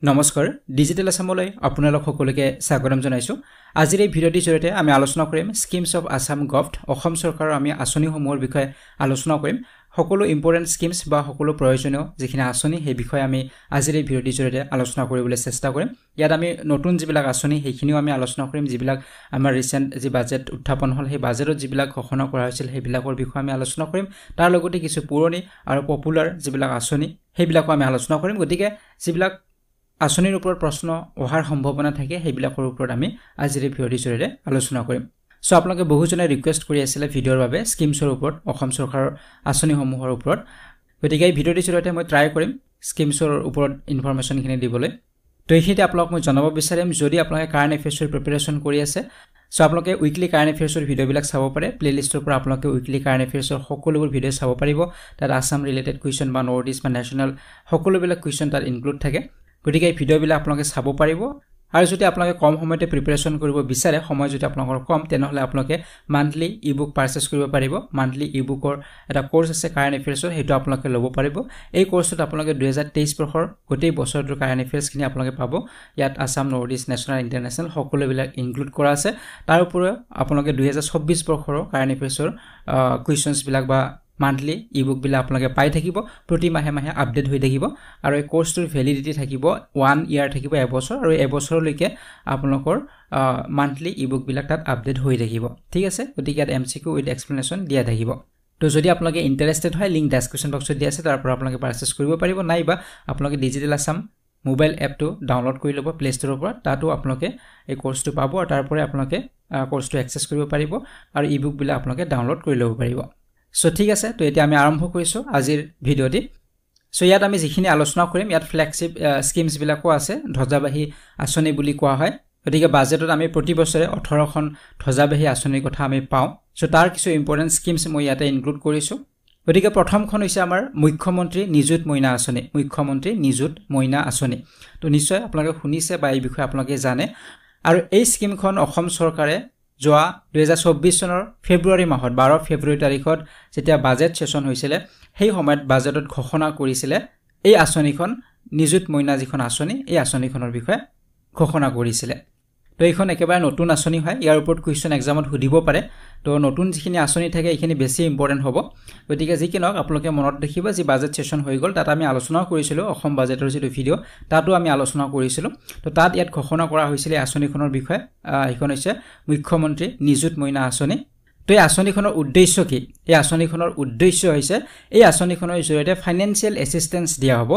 নমস্কাৰ ডিজিটেল আসামলৈ আপোনালোক সকলোকে স্বাগতম জনাইছো আজিৰ এই ভিডিঅ'টিৰ জৰিয়তে আমি আলোচনা কৰিম schemes of Assam government Assam চৰকাৰৰ আমি আঁচনিসমূহৰ বিষয়ে আলোচনা কৰিম সকলো ইম্পৰ্টেন্ট স্কিমছ বা সকলো প্ৰয়োজনীয় যিখিনি আঁচনি সেই বিষয়ে আমি আজিৰ এই ভিডিঅ'টিৰ জৰিয়তে আলোচনা কৰিবলৈ চেষ্টা কৰিম ইয়াত আমি নতুন যিবিলাক আঁচনি সেইখিনিও আমি আলোচনা কৰিম যিবিলাক আমাৰ ৰিসেন্ট যি বাজেট উত্থাপন হল সেই বাজেটত যিবিলাক ঘোষণা কৰা হৈছিল সেইবিলাকৰ বিষয়ে আমি আলোচনা কৰিম তাৰ লগতে কিছু পুৰণি আৰু পপুলাৰ যিবিলাক আঁচনি সেইবিলাকো আমি আলোচনা কৰিম গতিকে যিবিলাক আঁচনিৰ ওপৰত প্ৰশ্ন অহাৰ সম্ভাৱনা থাকে সেইবিলাকৰ ওপৰত আমি আজিৰ এই ভিডিঅ'টিৰ জৰিয়তে আলোচনা কৰিম সো আপোনালোকে বহুজনে ৰিকুৱেষ্ট কৰি আছিল ভিডিঅ'ৰ বাবে স্কিমছৰ ওপৰত অসম চৰকাৰৰ আঁচনিসমূহৰ ওপৰত গতিকে এই ভিডিঅ'টিৰ জৰিয়তে মই ট্ৰাই কৰিম স্কিমছৰ ওপৰত ইনফৰমেশ্যনখিনি দিবলৈ তো এইখিনি আপোনালোক মই জনাব বিচাৰিম যদি আপোনালোকে কাৰেণ্ট এফেয়াৰ্ছৰ প্ৰিপাৰেচন কৰি আছে সো আপোনালোকে উইকলি কাৰেণ্ট এফেয়াৰ্ছৰ ভিডিঅ'বিলাক চাব পাৰে প্লেলিষ্টৰ পৰা আপোনালোকে উইকলি কাৰেণ্ট এফেয়াৰ্ছৰ সকলোবোৰ ভিডিঅ' চাব পাৰিব তাত আসাম ৰিলেটেড কুৱেশ্যন বা নৰ্থ ইষ্ট বা নেশ্যনেল সকলোবিলাক কুৱেশ্যন তাত ইনক্লুড থাকে গতিকে এই ভিডিঅ'বিলাক আপোনালোকে চাব পাৰিব আৰু যদি আপোনালোকে কম সময়তে প্ৰিপাৰেচন কৰিব বিচাৰে সময় যদি আপোনালোকৰ কম তেনেহলে আপোনালোকে মান্থলি ই-বুক পাৰচেজ কৰিব পাৰিব মান্থলি ই-বুকৰ এটা কোৰ্স আছে কাৰেণ্ট এফেয়াৰ্ছৰ হেতু আপোনালোকে ল'ব পাৰিব এই কোৰ্সত আপোনালোকে 2023 বৰ্ষৰ গোটেই বছৰটোৰ কাৰেণ্ট এফেয়াৰ্ছখিনি আপোনালোকে পাব ইয়াত Assam north east national international সকলোবিলাক ইনক্লুড কৰা আছে তাৰ উপৰিও আপোনালোকে 2024 বৰ্ষৰ কাৰেণ্ট এফেয়াৰ্ছৰ কুৱেশ্যনছ বিলাক বা মান্থলি ই-বুক বিলাক আপোনালোকে পাই থাকিব প্ৰতি মাহে মাহে আপডেট হৈ থাকিব আৰু এই কোৰ্সটোৰ ভ্যালিডিটি থাকিব 1 ইয়াৰ থাকিব এবছৰ আৰু এবছৰলৈকে আপোনালোকৰ মান্থলি ই-বুক বিলাক তাত আপডেট হৈ থাকিব ঠিক আছে গতিকে ইয়াত এমসিকিউ উইথ এক্সপ্লেনেশ্যন দিয়া থাকিব তো যদি আপোনালোকে ইন্টাৰেষ্টেড হয় লিংক ডেসক্ৰিপচন বক্সত দিয়া আছে তাৰ পৰা আপোনালোকে পাৰচেজ কৰিব পাৰিব নাইবা আপোনালোকে ডিজিটেল আসাম মোবাইল এপটো ডাউনলোড কৰি ল'ব প্লে ষ্টৰৰ পৰা তাতো আপোনালোকে এই কোৰ্সটো পাব আৰু তাৰ পৰা আপোনালোকে কোৰ্সটো এক্সেছ কৰিব পাৰিব আৰু ই-বুক বিলাক আপোনালোকে ডাউনলোড কৰি ল'ব পাৰিব সো ঠিক আছে তো এতিয়া আমি আৰম্ভ কৰিছো আজিৰ ভিডিঅ'টি সো ইয়াত আমি যিখিনি আলোচনা কৰিম ইয়াত ফ্ল্যাগশিপ স্কিমছ বিলাকো আছে ধ্বজাবাহী আঁচনি বুলি কোৱা হয় গতিকে বাজেটত আমি প্ৰতি বছৰে 18খন ধ্বজাবাহী আঁচনিৰ কথা আমি পাওঁ সো তাৰ কিছু ইম্পৰ্টেন্ট স্কিমছ মই ইয়াতে ইনক্লুড কৰিছো গতিকে প্ৰথমখন হৈছে আমাৰ মুখ্যমন্ত্ৰী নিযুত মইনা আঁচনি মুখ্যমন্ত্ৰী নিযুত মইনা আঁচনি তো নিশ্চয় আপোনালোকে শুনিছে বা এই বিষয়ে আপোনালোকে জানে আৰু এই স্কিমখন অসম চৰকাৰে যোৱা 2024 চনৰ ফেব্ৰুৱাৰী মাহত 12 ফেব্ৰুৱাৰী তাৰিখত যেতিয়া বাজেট সেশন হৈছিল সেই সময়ত বাজেটত ঘোষণা কৰিছিল এই আঁচনিখন নিযুত মইনা যিখন আঁচনি এই আঁচনিখনৰ বিষয়ে ঘোষণা কৰিছিল তো এইখন একেবাৰে নতুন আঁচনি হয় ইয়াৰ ওপৰত কুৱেশ্যন এক্সামত সুধিব পাৰে তো নতুন যিখিনি আঁচনি থাকে এইখিনি বেছি ইম্পৰ্টেন্ট হ'ব গতিকে যি কিনক আপোনালোকে মনত ৰাখিব যে বাজেট সেশন হৈ গল তাত আমি আলোচনা কৰিছিলো অসম বাজেটৰ যিটো ভিডিঅ' তাতো আমি আলোচনা কৰিছিলো তো তাত ইয়াত ঘোষণা কৰা হৈছিল আঁচনিখনৰ বিষয়ে এইখন হৈছে মুখ্যমন্ত্ৰী নিযুত মইনা আঁচনি তো এই আঁচনিখনৰ উদ্দেশ্য কি এই আঁচনিখনৰ উদ্দেশ্য হৈছে এই আঁচনিখনৰ জৰিয়তে ফাইনান্সিয়েল এসিস্টেন্স দিয়া হ'ব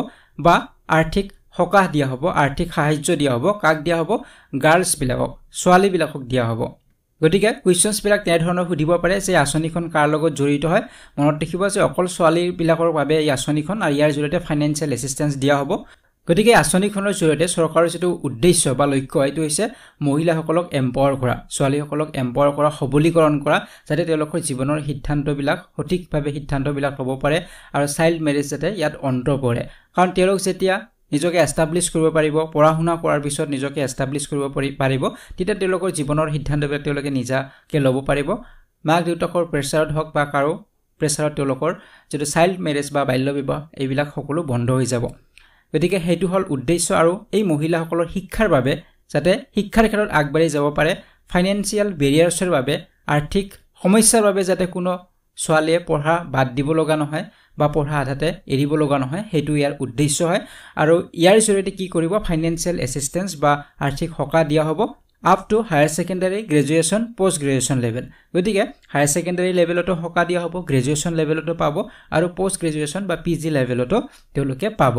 বা আৰ্থিক সকাহ দিয়া হ'ব আৰ্থিক সাহায্য দিয়া হ'ব কাক দিয়া হ'ব গাৰ্লছ বিলাকক ছোৱালী বিলাকক দিয়া হ'ব গতিকে কুৱেশ্যনছ বিলাক তেনে ধৰণৰ সুধিব পাৰে যে আঁচনিখন কাৰ লগত জড়িত হয় মনত ৰাখিব যে অকল ছোৱালী বিলাকৰ বাবে এই আঁচনিখন আৰু ইয়াৰ জৰিয়তে ফাইনান্সিয়েল এসিস্টেন্স দিয়া হ'ব গতিকে আঁচনিখনৰ জৰিয়তে চৰকাৰৰ যেটো উদ্দেশ্য বা লক্ষ্য এইটো হৈছে মহিলাসকলক এম্পাৱাৰ কৰা ছোৱালীসকলক এম্পাৱাৰ কৰা সবলীকৰণ কৰা যাতে তেওঁলোকৰ জীৱনৰ সিদ্ধান্তবিলাক সঠিকভাৱে সিদ্ধান্তবিলাক ল'ব পাৰে আৰু চাইল্ড মেৰেজ যাতে ইয়াত অন্ত পৰে কাৰণ তেওঁলোক যেতিয়া নিজকে এস্টাবলিশ কৰিব পাৰিব পঢ়া-শুনা কৰাৰ পিছত নিজকে এস্টাবলিশ কৰিব পাৰিব তেতিয়া তেওঁলোকৰ জীৱনৰ সিদ্ধান্তবিলাক তেওঁলোকে নিজাকে ল'ব পাৰিব মাক দেউতাকৰ প্ৰেছাৰত হওক বা কাৰো প্ৰেছাৰত তেওঁলোকৰ যেটো চাইল্ড মেৰেজ বা বাল্য বিবাহ এইবিলাক সকলো বন্ধ হৈ যাব গতিকে হেতু হল উদ্দেশ্য আৰু এই মহিলাসকলৰ শিক্ষাৰ বাবে যাতে শিক্ষাৰ ক্ষেত্ৰত আগবাঢ়ি যাব পাৰে ফাইনান্সিয়েল বেৰিয়াৰ্ছৰ বাবে আৰ্থিক সমস্যাৰ বাবে যাতে কোনো ছোৱালীয়ে পঢ়া বাদ দিব লগা নহয় বা পঢ়া আধাতে এৰিব লগা নহয় হেতু ইয়াৰ উদ্দেশ্য হয় আৰু ইয়াৰ জৰিয়তে কি কৰিব ফাইনান্সিয়েল এসিস্টেন্স বা আৰ্থিক সকাহ দিয়া হ'ব up to higher secondary graduation post graduation level গতিকে হায়াৰ সেকেন্ডাৰী লেভেলতো সকাহ দিয়া হ'ব গ্ৰেজুৱেচন লেভেলতো পাব আৰু পোষ্ট গ্ৰেজুৱেচন বা পিজি লেভেলতো তেওঁলোকে পাব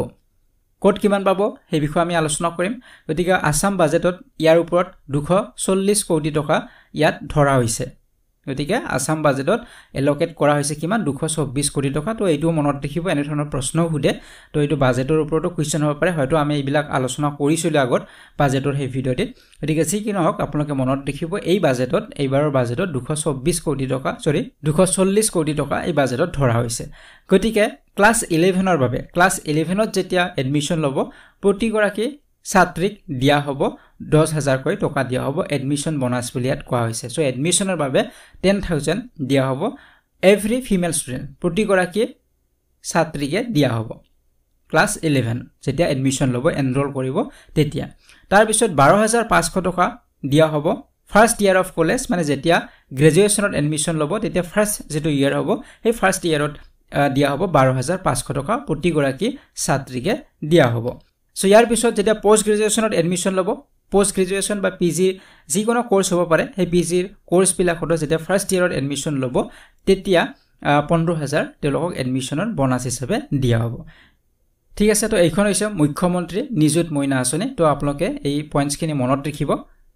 কোট কিমান পাব সেই বিষয়ে আমি আলোচনা কৰিম গতিকে আসাম বাজেটত ইয়াৰ ওপৰত 240 কোটি টকা ইয়াত ধৰা হৈছে গতিকে আসাম বাজেটত এলোকেট কৰা হৈছে কিমান 224 কোটি টকা তো এইটো মনত ৰাখিব এনে ধৰণৰ প্ৰশ্ন সুধে তো এইটো বাজেটৰ ওপৰতো কোৱেশ্চন হ'ব পাৰে হয়তো আমি এইবিলাক আলোচনা কৰিছিলো আগত বাজেটৰ সেই ভিডিঅ'তে গতিকে যি কি নহওক আপোনালোকে মনত ৰাখিব এই বাজেটত এইবাৰৰ বাজেটত 240 কোটি টকা এই বাজেটত ধৰা হৈছে গতিকে ক্লাস 11 ৰ বাবে ক্লাস 11ত যেতিয়া এডমিশন ল'ব প্ৰতিগৰাকী ছাত্ৰীক দিয়া হ'ব 10000 কৈ টকা দিয়া হ'ব এডমিশন বোনাস বুলি ইয়াত কোৱা হৈছে সো এডমিশনৰ বাবে 10000 দিয়া হ'ব এভৰি ফিমেল ষ্টুডেন্ট প্ৰতিগৰাকী ছাত্ৰীকে দিয়া হ'ব ক্লাছ 11 যেতিয়া এডমিশ্যন ল'ব এনৰোল কৰিব তেতিয়া তাৰপিছত 12500 টকা দিয়া হ'ব ফাৰ্স্ট ইয়াৰ অফ কলেজ মানে যেতিয়া গ্ৰেজুৱেচনত এডমিশ্যন ল'ব তেতিয়া ফাৰ্স্ট যেটো ইয়াৰ হ'ব সেই ফাৰ্স্ট ইয়াৰত দিয়া হ'ব 12500 টকা প্ৰতিগৰাকী ছাত্ৰীকে দিয়া হ'ব সো ইয়াৰ পিছত যেতিয়া পোষ্ট গ্ৰেজুৱেচনত এডমিশ্যন ল'ব পোষ্ট গ্ৰেজুৱেচন বা পিজি যিকোনো কোৰ্স হ'ব পাৰে সেই পিজিৰ কোৰ্স বিলাকত যেতিয়া ফাৰ্স্ট ইয়াৰত এডমিশ্যন ল'ব তেতিয়া 15000 তেওঁলোকক এডমিশ্যনৰ বোনাস হিচাপে দিয়া হ'ব ঠিক আছে তো এইখন হৈছে মুখ্যমন্ত্ৰী নিযুত মইনা আঁচনি তো আপোনালোকে এই পইণ্টছখিনি মনত ৰাখিব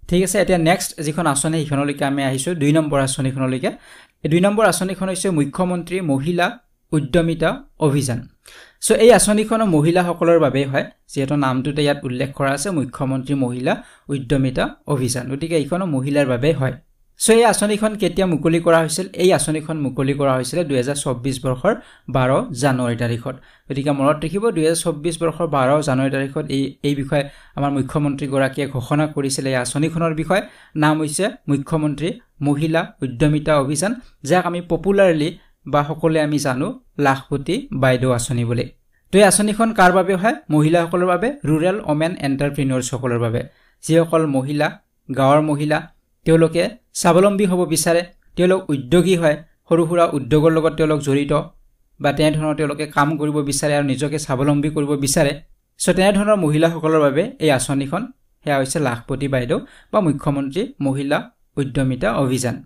ঠিক আছে এতিয়া নেক্সট যিখন আঁচনি ইখনলৈকে আমি আহিছো 2 নম্বৰ আঁচনিখনলৈকে এই 2 নম্বৰ আঁচনিখন হৈছে মুখ্যমন্ত্ৰী মহিলা উদ্যমিতা অভিযান সো এই আঁচনিখন মহিলাসকলৰ বাবে হয় যেটো নামটোতে ইয়াত উল্লেখ কৰা আছে মুখ্যমন্ত্ৰী মহিলা উদ্যমিতা অভিযান গতিকে এইখন মহিলাৰ বাবে হয় সো এই আঁচনিখন কেতিয়া মুকলি কৰা হৈছিল এই আঁচনিখন মুকলি কৰা হৈছিল 2024 বৰ্ষৰ 12 জানুৱাৰী তাৰিখত গতিকে মনত ৰাখিব 2024 বৰ্ষৰ 12 জানুৱাৰী তাৰিখত এই বিষয়ে আমাৰ মুখ্যমন্ত্ৰী গৰাকীয়ে ঘোষণা কৰিছিল এই আঁচনিখনৰ বিষয়ে নাম হৈছে মুখ্যমন্ত্ৰী মহিলা উদ্যমিতা অভিযান যাক আমি পপুলাৰলি বা সকলে আমি জানো লাখপতি বাইদেউ আঁচনি বুলি তো এই আঁচনিখন কাৰ বাবে হয় মহিলাসকলৰ বাবে ৰুৰেল ওমেন এন্টাৰপ্ৰেনিয়ৰ্ছ সকলৰ বাবে যিসকল মহিলা গাঁৱৰ মহিলা তেওঁলোকে স্বাৱলম্বী হ'ব বিচাৰে তেওঁলোক উদ্যোগী হয় সৰু সুৰা উদ্যোগৰ লগত তেওঁলোক জড়িত বা তেনে ধৰণৰ তেওঁলোকে কাম কৰিব বিচাৰে আৰু নিজকে স্বাৱলম্বী কৰিব বিচাৰে সো তেনে ধৰণৰ মহিলাসকলৰ বাবে এই আঁচনিখন হেয়া হৈছে লাখপতি বাইদেউ বা মুখ্যমন্ত্ৰী মহিলা উদ্যমিতা অভিযান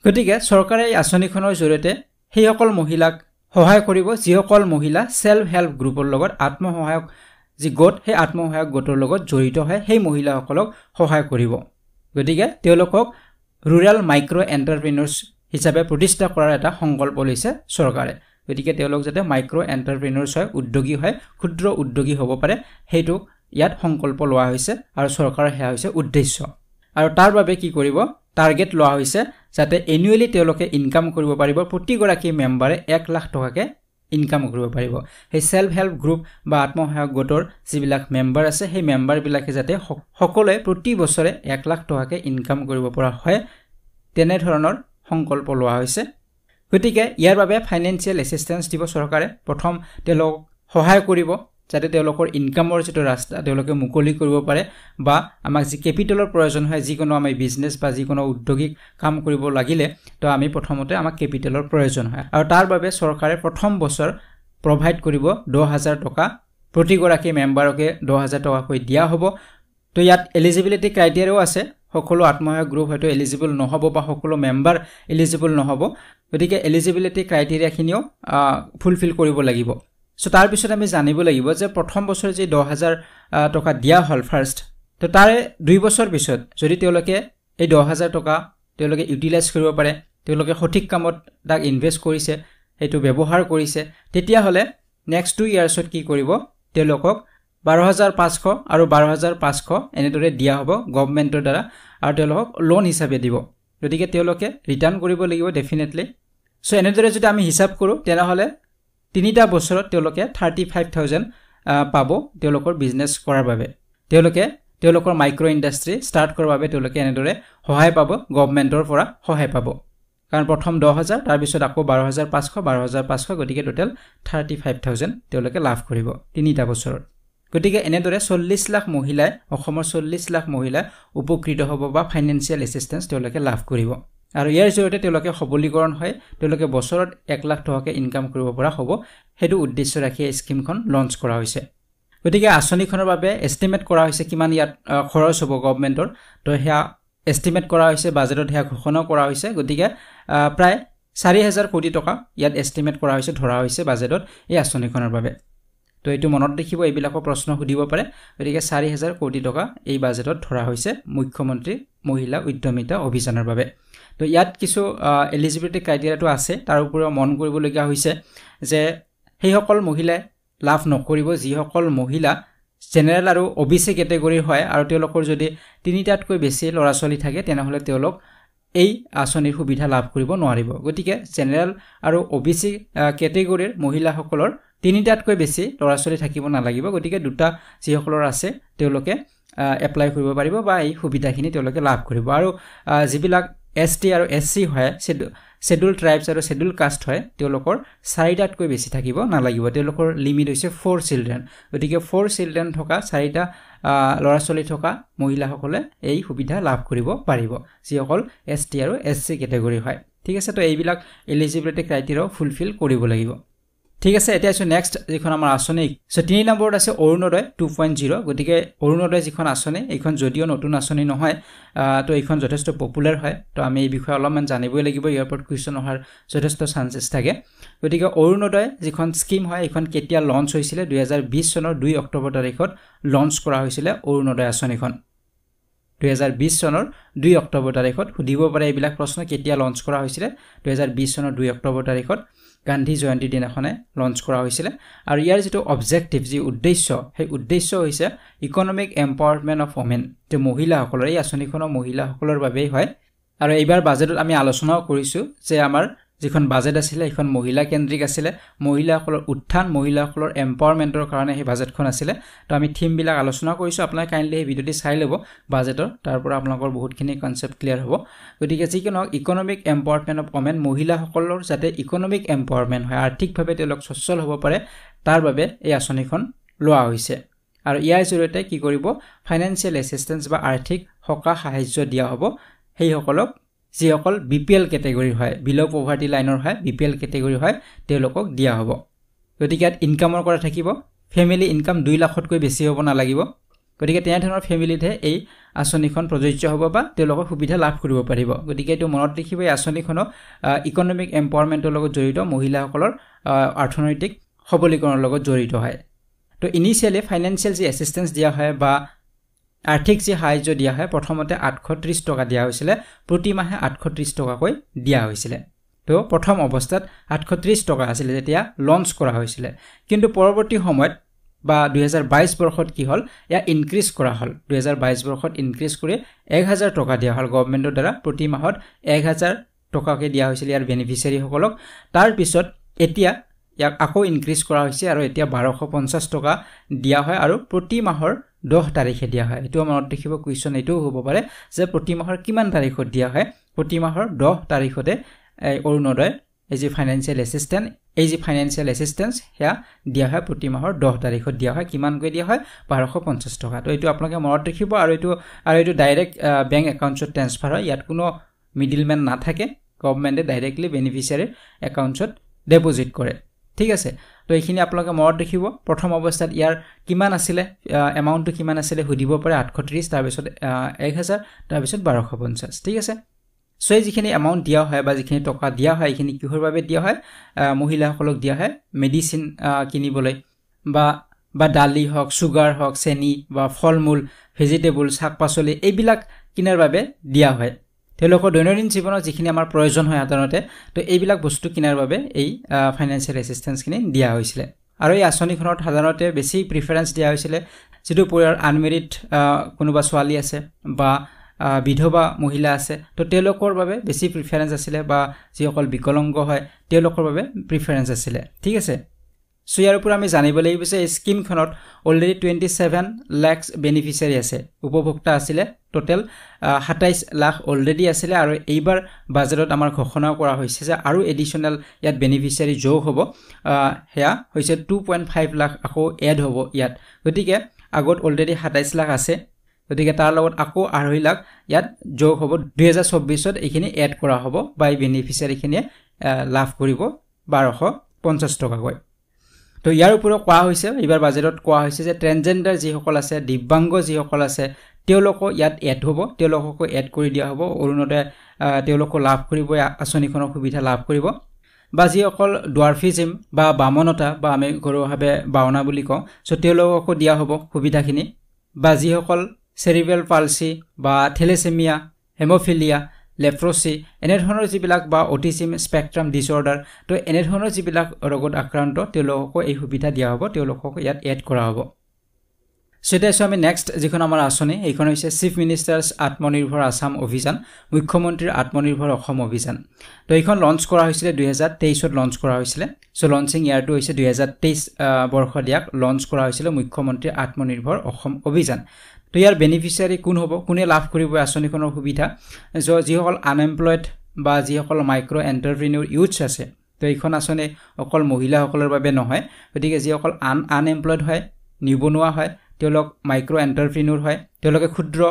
গতিকে চৰকাৰে এই আঁচনিখনৰ জৰিয়তে সেই সকল মহিলাক সহায় কৰিব যিসকল মহিলা সেলফ হেল্প গ্ৰুপৰ লগত আত্মসহায়ক যি গোট সেই আত্মসহায়ক গোটৰ লগত জড়িত হয় সেই মহিলাসকলক সহায় কৰিব গতিকে তেওঁলোকক ৰুৰেল মাইক্ৰো এন্টাৰপ্ৰেনিয়ৰ্ছ হিচাপে প্ৰতিষ্ঠা কৰাৰ এটা সংকল্প লৈছে চৰকাৰে গতিকে তেওঁলোক যাতে মাইক্ৰো এন্টাৰপ্ৰেনিয়ৰ্ছ হয় উদ্যোগী হয় ক্ষুদ্ৰ উদ্যোগী হ'ব পাৰে হেতু ইয়াত সংকল্প লোৱা হৈছে আৰু চৰকাৰৰ হেয়া হৈছে উদ্দেশ্য আৰু তাৰ বাবে কি কৰিব টাৰ্গেট লোৱা হৈছে যাতে এনুৱেলি তেওঁলোকে ইনকাম কৰিব পাৰিব প্ৰতিগৰাকী মেম্বাৰে 1 লাখ টকাকে ইনকাম কৰিব পাৰিব সেই সেলফ হেল্প গ্ৰুপ বা আত্মসহায়ক গোটৰ যিবিলাক মেম্বাৰ আছে সেই মেম্বাৰ বিলাকে যাতে সকলোৱে প্ৰতি বছৰে 1 লাখ টকাকে ইনকাম কৰিব পৰা হয় তেনে ধৰণৰ সংকল্প লোৱা হৈছে গতিকে ইয়াৰ বাবে ফাইনান্সিয়েল এসিস্টেন্স দিব চৰকাৰে প্ৰথম তেওঁলোক সহায় কৰিব যাতে তেওঁলোকৰ ইনকামৰ যেটো ৰাস্তা তেওঁলোকে মুকলি কৰিব পাৰে বা আমাক যি কেপিটেলৰ প্ৰয়োজন হয় যিকোনো আমি বিজনেস বা যিকোনো উদ্যোগিক কাম কৰিব লাগিলে তো আমি প্ৰথমতে আমাক কেপিটেলৰ প্ৰয়োজন হয় আৰু তাৰ বাবে চৰকাৰে প্ৰথম বছৰ প্ৰভাইড কৰিব 10000 টকা প্ৰতিগৰাকী মেম্বাৰকে 10000 টকা কৈ দিয়া হ'ব তো ইয়াত এলিজিবিলিটি ক্ৰাইটেৰিয়াও আছে সকলো আত্মসহায়ক গ্ৰুপ হয়তো এলিজিবল নহব বা সকলো মেম্বাৰ এলিজিবল নহব গতিকে এলিজিবিলিটি ক্ৰাইটেৰিয়াখিনিও ফুলফিল কৰিব লাগিব সো তাৰ পিছত আমি জানিব লাগিব যে প্ৰথম বছৰ যে 10000 টকা দিয়া হল ফাৰ্স্ট তো তাৰে 2 বছৰ পিছত যদি তেওঁলোকে এই 10000 টকা তেওঁলোকে ইউটিলাইজ কৰিব পাৰে তেওঁলোকে সঠিক কামত তাক ইনভেষ্ট কৰিছে হেতু ব্যৱহাৰ কৰিছে তেতিয়া হলে নেক্সট 2 ইয়াৰ্ছত কি কৰিব তেওঁলোকক 12500 আৰু 12500 এনেদৰে দিয়া হ'ব গৱৰ্ণমেন্টৰ দ্বাৰা আৰু তেওঁলোকক লোন হিচাপে দিব গতিকে তেওঁলোকে ৰিটাৰ্ণ কৰিব লাগিব ডেফিনেটলি সো এনেদৰে যদি আমি হিসাব কৰো তেনে হলে 3টা বছৰত তেওঁলোকে 35000 পাব তেওঁলোকৰ বিজনেস কৰাৰ বাবে তেওঁলোকৰ মাইক্ৰো ইন্ডাষ্ট্ৰি ষ্টাৰ্ট কৰাৰ বাবে তেওঁলোকে এনেদৰে সহায় পাব গৱৰ্ণমেন্টৰ পৰা সহায় পাব কাৰণ প্ৰথম 10000 তাৰ পিছত আকৌ 12500 গতিকে টোটাল 35000 তেওঁলোকে লাভ কৰিব 3টা বছৰত গতিকে এনেদৰে 40 লাখ মহিলাই অসমৰ 40 লাখ মহিলা উপকৃত হ'ব বা ফাইনান্সিয়েল এসিস্টেন্স তেওঁলোকে লাভ কৰিব আৰু ইয়াৰ জৰিয়তে তেওঁলোকে সবলীকৰণ হয় তেওঁলোকে বছৰত 1 লাখ টকাকে ইনকাম কৰিব পৰা হ'ব হেতু উদ্দেশ্য ৰাখি এই স্কিমখন লঞ্চ কৰা হৈছে গতিকে আঁচনিখনৰ বাবে এস্টিমেট কৰা হৈছে কিমান ইয়াত খৰচ হ'ব গৱৰ্ণমেন্টৰ তো হেয়া এস্টিমেট কৰা হৈছে বাজেটত হেয়া ঘোষণা কৰা হৈছে গতিকে প্ৰায় 4000 কোটি টকা ইয়াত এস্টিমেট কৰা হৈছে ধৰা হৈছে বাজেটত এই আঁচনিখনৰ বাবে তো এটো মনত ৰাখিব এইবিলাকৰ প্ৰশ্ন সুধিব পাৰে গতিকে 4000 কোটি টকা এই বাজেটত ধৰা হৈছে মুখ্যমন্ত্ৰী মহিলা উদ্যমিতা অভিযানৰ বাবে তো ইয়াত কিছু এলিজিবিলিটি ক্ৰাইটেৰিয়াটো আছে তাৰ ওপৰত মন কৰিবলগীয়া হৈছে যে সেই সকল মহিলাই লাভ নকৰিব যিসকল মহিলা জেনাৰেল আৰু ওবিসি ক্যাটেগৰীৰ হয় আৰু তেওঁলোকৰ যদি 3টাতকৈ বেছি ল'ৰা ছোৱালী থাকে তেনেহলে তেওঁলোক এই আঁচনিৰ সুবিধা লাভ কৰিব নোৱাৰিব গতিকে জেনাৰেল আৰু ওবিসি ক্যাটেগৰীৰ মহিলাসকলৰ 3টাতকৈ বেছি ল'ৰা ছোৱালী থাকিব নালাগিব গতিকে দুটা যিসকলৰ আছে তেওঁলোকে এপ্লাই কৰিব পাৰিব বা এই সুবিধাখিনি তেওঁলোকে লাভ কৰিব আৰু যিবিলাক ST আৰু SC হয় শেডিউল ট্ৰাইবছ আৰু শেডিউল কাষ্ট হয় তেওঁলোকৰ 4টাতকৈ বেছি থাকিব নালাগিব তেওঁলোকৰ লিমিট হৈছে 4 চিলড্ৰেন গতিকে 4 চিলড্ৰেন থকা 4টা ল'ৰা ছোৱালী থকা মহিলাসকলে এই সুবিধা লাভ কৰিব পাৰিব যিসকল ST আৰু SC কেটেগৰী হয় ঠিক আছে তো এইবিলাক এলিজিবিলিটি ক্ৰাইটেৰিয়া ফুলফিল কৰিব লাগিব ঠিক আছে এতিয়া আছে নেক্সট যিখন আমাৰ আঁচনি সো 3 নম্বৰত আছে অৰুণোদয় 2.0 গতিকে অৰুণোদয় যিখন আঁচনি এইখন যদিও নতুন আঁচনি নহয় তো এইখন যথেষ্ট পপুলাৰ হয় তো আমি এই বিষয়ে অলপমান জানিবই লাগিব ইয়াৰ ওপৰত কোৱেশ্চন অহাৰ যথেষ্ট চান্সেছ থাকে গতিকে অৰুণোদয় যিখন স্কিম হয় এইখন কেতিয়া লঞ্চ হৈছিল 2020 চনৰ 2 অক্টোবৰ তাৰিখত লঞ্চ কৰা হৈছিল অৰুণোদয় আঁচনিখন 2020 চনৰ 2 অক্টোবৰ তাৰিখত সুধিব পাৰে এইবিলাক প্ৰশ্ন কেতিয়া লঞ্চ কৰা হৈছিল 2020 চনৰ 2 অক্টোবৰ তাৰিখত গান্ধী জয়ন্তী দিনাখনে লঞ্চ কৰা হৈছিল আৰু ইয়াৰ যেটো অবজেক্টিভ যি উদ্দেশ্য সেই উদ্দেশ্য হৈছে ইকোনমিক এম্পাৱাৰমেন্ট অফ ওমেন যে মহিলাসকলৰ এই আঁচনিখনৰ মহিলাসকলৰ বাবে হয় আৰু এইবাৰ বাজেটত আমি আলোচনা কৰিছো যে আমাৰ যিখন বাজেট আছিল এখন মহিলা কেন্দ্ৰিক আছিল মহিলাসকলৰ উত্থান মহিলাসকলৰ এম্পাৱাৰমেন্টৰ কাৰণে এই বাজেটখন আছিল তো আমি থিম বিলাক আলোচনা কৰিছো আপোনাক কাইন্ডলি এই ভিডিওটি চাই লব বাজেটৰ তাৰ পৰা আপোনালোকৰ বহুতখিনি কনসেপ্ট ক্লিয়াৰ হ'ব গতিকে যিকোনো ইকোনমিক এম্পাৱাৰমেন্ট অফ ওমেন মহিলাসকলৰ যাতে ইকোনমিক এম্পাৱাৰমেন্ট হয় আৰ্থিকভাৱে তেওঁলোক সচ্ছল হ'ব পাৰে তাৰ বাবে এই আঁচনিখন লোৱা হৈছে আৰু ইয়াৰ জৰিয়তে কি কৰিব ফাইনান্সিয়েল এসিস্টেন্স বা আৰ্থিক সকাহ সাহায্য দিয়া হ'ব সেই সকলক যিসকল BPL কেটেগৰী হয় বিলো পভাৰ্টি লাইনৰ হয় BPL কেটেগৰী হয় তেওঁলোকক দিয়া হ'ব গতিকে ইনকামৰ কৰা থাকিব ফ্যামিলি ইনকাম 2 লাখতকৈ বেছি হ'ব নালাগিব গতিকে তেনে ধৰণৰ ফ্যামিলিতে এই আঁচনিখন প্ৰযোজ্য হ'ব বা তেওঁলোকৰ সুবিধা লাভ কৰিব পাৰিব গতিকে এটো মনত ৰাখিব এই আঁচনিখনো ইকোনমিক এম্পাৱাৰমেন্টৰ লগত জড়িত মহিলাসকলৰ অৰ্থনৈতিক সবলীকৰণৰ লগত জড়িত হয় তো ইনিশিয়ালি ফাইনান্সিয়েল যি এসিস্টেন্স দিয়া হয় বা আৰ্থিক যে সাহায্য দিয়া হয় প্ৰথমতে 830 টকা দিয়া হৈছিল প্ৰতি মাহে 830 টকাকৈ দিয়া হৈছিল তো প্ৰথম অৱস্থাত 830 টকা আছিল যেতিয়া লঞ্চ কৰা হৈছিল কিন্তু পৰৱৰ্তী সময়ত বা 2022 বৰ্ষত কি হল ইয়া ইনক্ৰিজ কৰা হল 2022 বৰ্ষত ইনক্ৰিজ কৰি 1000 টকা দিয়া হল গৱৰ্ণমেণ্টৰ দ্বাৰা প্ৰতি মাহত 1000 টকাকৈ দিয়া হৈছিল ইয়াৰ বেনিফিচিয়াৰী সকলক তাৰ পিছত এতিয়া ইয়াক আকৌ ইনক্ৰিজ কৰা হৈছে আৰু এতিয়া 1250 টকা দিয়া হয় আৰু প্ৰতি মাহৰ 10 তাৰিখে দিয়া হয় এটো মনত ৰাখিব কোৱেশ্চন এটো হ'ব পাৰে যে প্ৰতি মাহৰ কিমান তাৰিখত দিয়া হয় প্ৰতি মাহৰ 10 তাৰিখতে অৰুণোদয় এই যে ফাইনান্সিয়েল এসিস্টেন্স এই যে ফাইনান্সিয়েল এসিস্টেন্স হেয়া দিয়া হয় প্ৰতি মাহৰ 10 তাৰিখত দিয়া হয় কিমান কৈ দিয়া হয় 1250 টকা তো এটো আপোনালোকে মনত ৰাখিব আৰু এটো ডাইৰেক্ট বেংক একাউণ্টত ট্ৰান্সফাৰ হয় ইয়াত কোনো মিডলম্যান নাথাকে গৱৰ্ণমেণ্টে ডাইৰেক্টলি বেনিফিচিয়াৰী একাউণ্টত ডিপোজিট কৰে ঠিক আছে তো এইখিনি আপোনালোকে মনত ৰাখিব প্ৰথম অৱস্থাত ইয়াৰ কিমান আছিল এমাউন্টটো কিমান আছিল সুধিব পাৰে 830 তাৰ পিছত 1000 তাৰ পিছত 1250 ঠিক আছে সো এই যিখিনি এমাউন্ট দিয়া হয় বা যিখিনি টকা দিয়া হয় এইখিনি কিহৰ বাবে দিয়া হয় মহিলাসকলক দিয়া হয় মেডিসিন কিনিবলৈ বা ডালি হক সুগাৰ হক চেনি বা ফলমূল ভেজিটেবল শাক-পাচলি এইবিলাক কিনাৰ বাবে দিয়া হয় তেওঁলোকৰ দৈনন্দিন জীৱনত যিখিনি আমাৰ প্ৰয়োজন হয় সাধাৰণতে তো এইবিলাক বস্তু কিনাৰ বাবে এই ফাইনান্সিয়েল এসিস্টেন্স খিনি দিয়া হৈছিল আৰু এই আঁচনিখনত সাধাৰণতে বেছি প্ৰিফাৰেন্স দিয়া হৈছিল যেটো পৰিয়াল আনমেৰিড কোনোবা ছোৱালী আছে বা বিধৱা মহিলা আছে তো তেওঁলোকৰ বাবে বেছি প্ৰিফাৰেন্স আছিল বা যিসকল বিকলাংগ হয় তেওঁলোকৰ বাবে প্ৰিফাৰেন্স আছিল ঠিক আছে সো ইয়াৰ ওপৰত আমি জানিব লাগিব যে এই স্কিমখনত অলৰেডি 27 লাখ বেনিফিচিয়াৰী আছে উপভোক্তা আছিল টোটাল 27 লাখ অলৰেডি আছিল আৰু এইবাৰ বাজেটত আমাৰ ঘোষণা কৰা হৈছে যে আৰু এডিশনাল ইয়াত বেনিফিচিয়াৰী যোগ হ'ব হেয়া হৈছে 2.5 লাখ আকৌ এড হ'ব ইয়াত গতিকে আগত অলৰেডি 27 লাখ আছে গতিকে তাৰ লগত আকৌ 2.5 লাখ ইয়াত যোগ হ'ব 2024ত এইখিনি এড কৰা হ'ব বাই বেনিফিচিয়াৰী খিনি লাভ কৰিব 1250 টকা গৈ তো ইয়াৰ ওপৰত কোৱা হৈছে এইবাৰ বাজেটত কোৱা হৈছে যে ট্ৰান্সজেন্ডাৰ যি সকল আছে দিব্যাংগ যি সকল আছে তেওঁলোকক ইয়াত এড হ'ব তেওঁলোকক এড কৰি দিয়া হ'ব অৰুণোদয় তেওঁলোকক লাভ কৰিব আঁচনিখনৰ সুবিধা লাভ কৰিব বা যি সকল ডুৱাৰ্ফিজম বা বামনতা বা আমি ঘৰুৱাভাৱে বাওনা বুলি কওঁ সো তেওঁলোকক দিয়া হ'ব সুবিধাখিনি বা যি সকল সেৰিব্ৰেল পালসি বা থেলেছেমিয়া হেমোফিলিয়া লেপ্ৰসি এনে ধৰণৰ যিবিলাক বা অটিজম স্পেক্ট্ৰাম ডিসঅৰ্ডাৰ তো এনে ধৰণৰ যিবিলাক ৰোগত আক্ৰান্ত তেওঁলোকক এই সুবিধা দিয়া হ'ব তেওঁলোকক ইয়াত এড কৰা হ'ব সেটা আমি নেক্সট যিখন আমাৰ আঁচনি এইখন হৈছে চিফ মিনিষ্টাৰ্স আত্মনিৰ্ভৰ আসাম অভিযান মুখ্যমন্ত্ৰীৰ আত্মনিৰ্ভৰ অসম অভিযান তো এইখন লঞ্চ কৰা হৈছিল 2023ত লঞ্চ কৰা হৈছিল সো লঞ্চিং ইয়াৰটো হৈছে 2023 বৰ্ষত ইয়াক লঞ্চ কৰা হৈছিল মুখ্যমন্ত্ৰীৰ আত্মনিৰ্ভৰ অসম অভিযান তো ইয়াৰ বেনিফিচিয়াৰী কোন হ'ব কোনে লাভ কৰিব আঁচনিখনৰ সুবিধা যিসকল আনএমপ্লয়েড বা যিসকল মাইক্ৰ' এণ্টাৰপ্ৰিনিউৰ ইউথছ আছে তো এইখন আঁচনি অকল মহিলাসকলৰ বাবে নহয় গতিকে যিসকল আনএমপ্লয়ড হয় নিবনুৱা হয় তেওঁলোক মাইক্ৰ' এণ্টাৰপ্ৰিনিউৰ হয় তেওঁলোকে ক্ষুদ্ৰ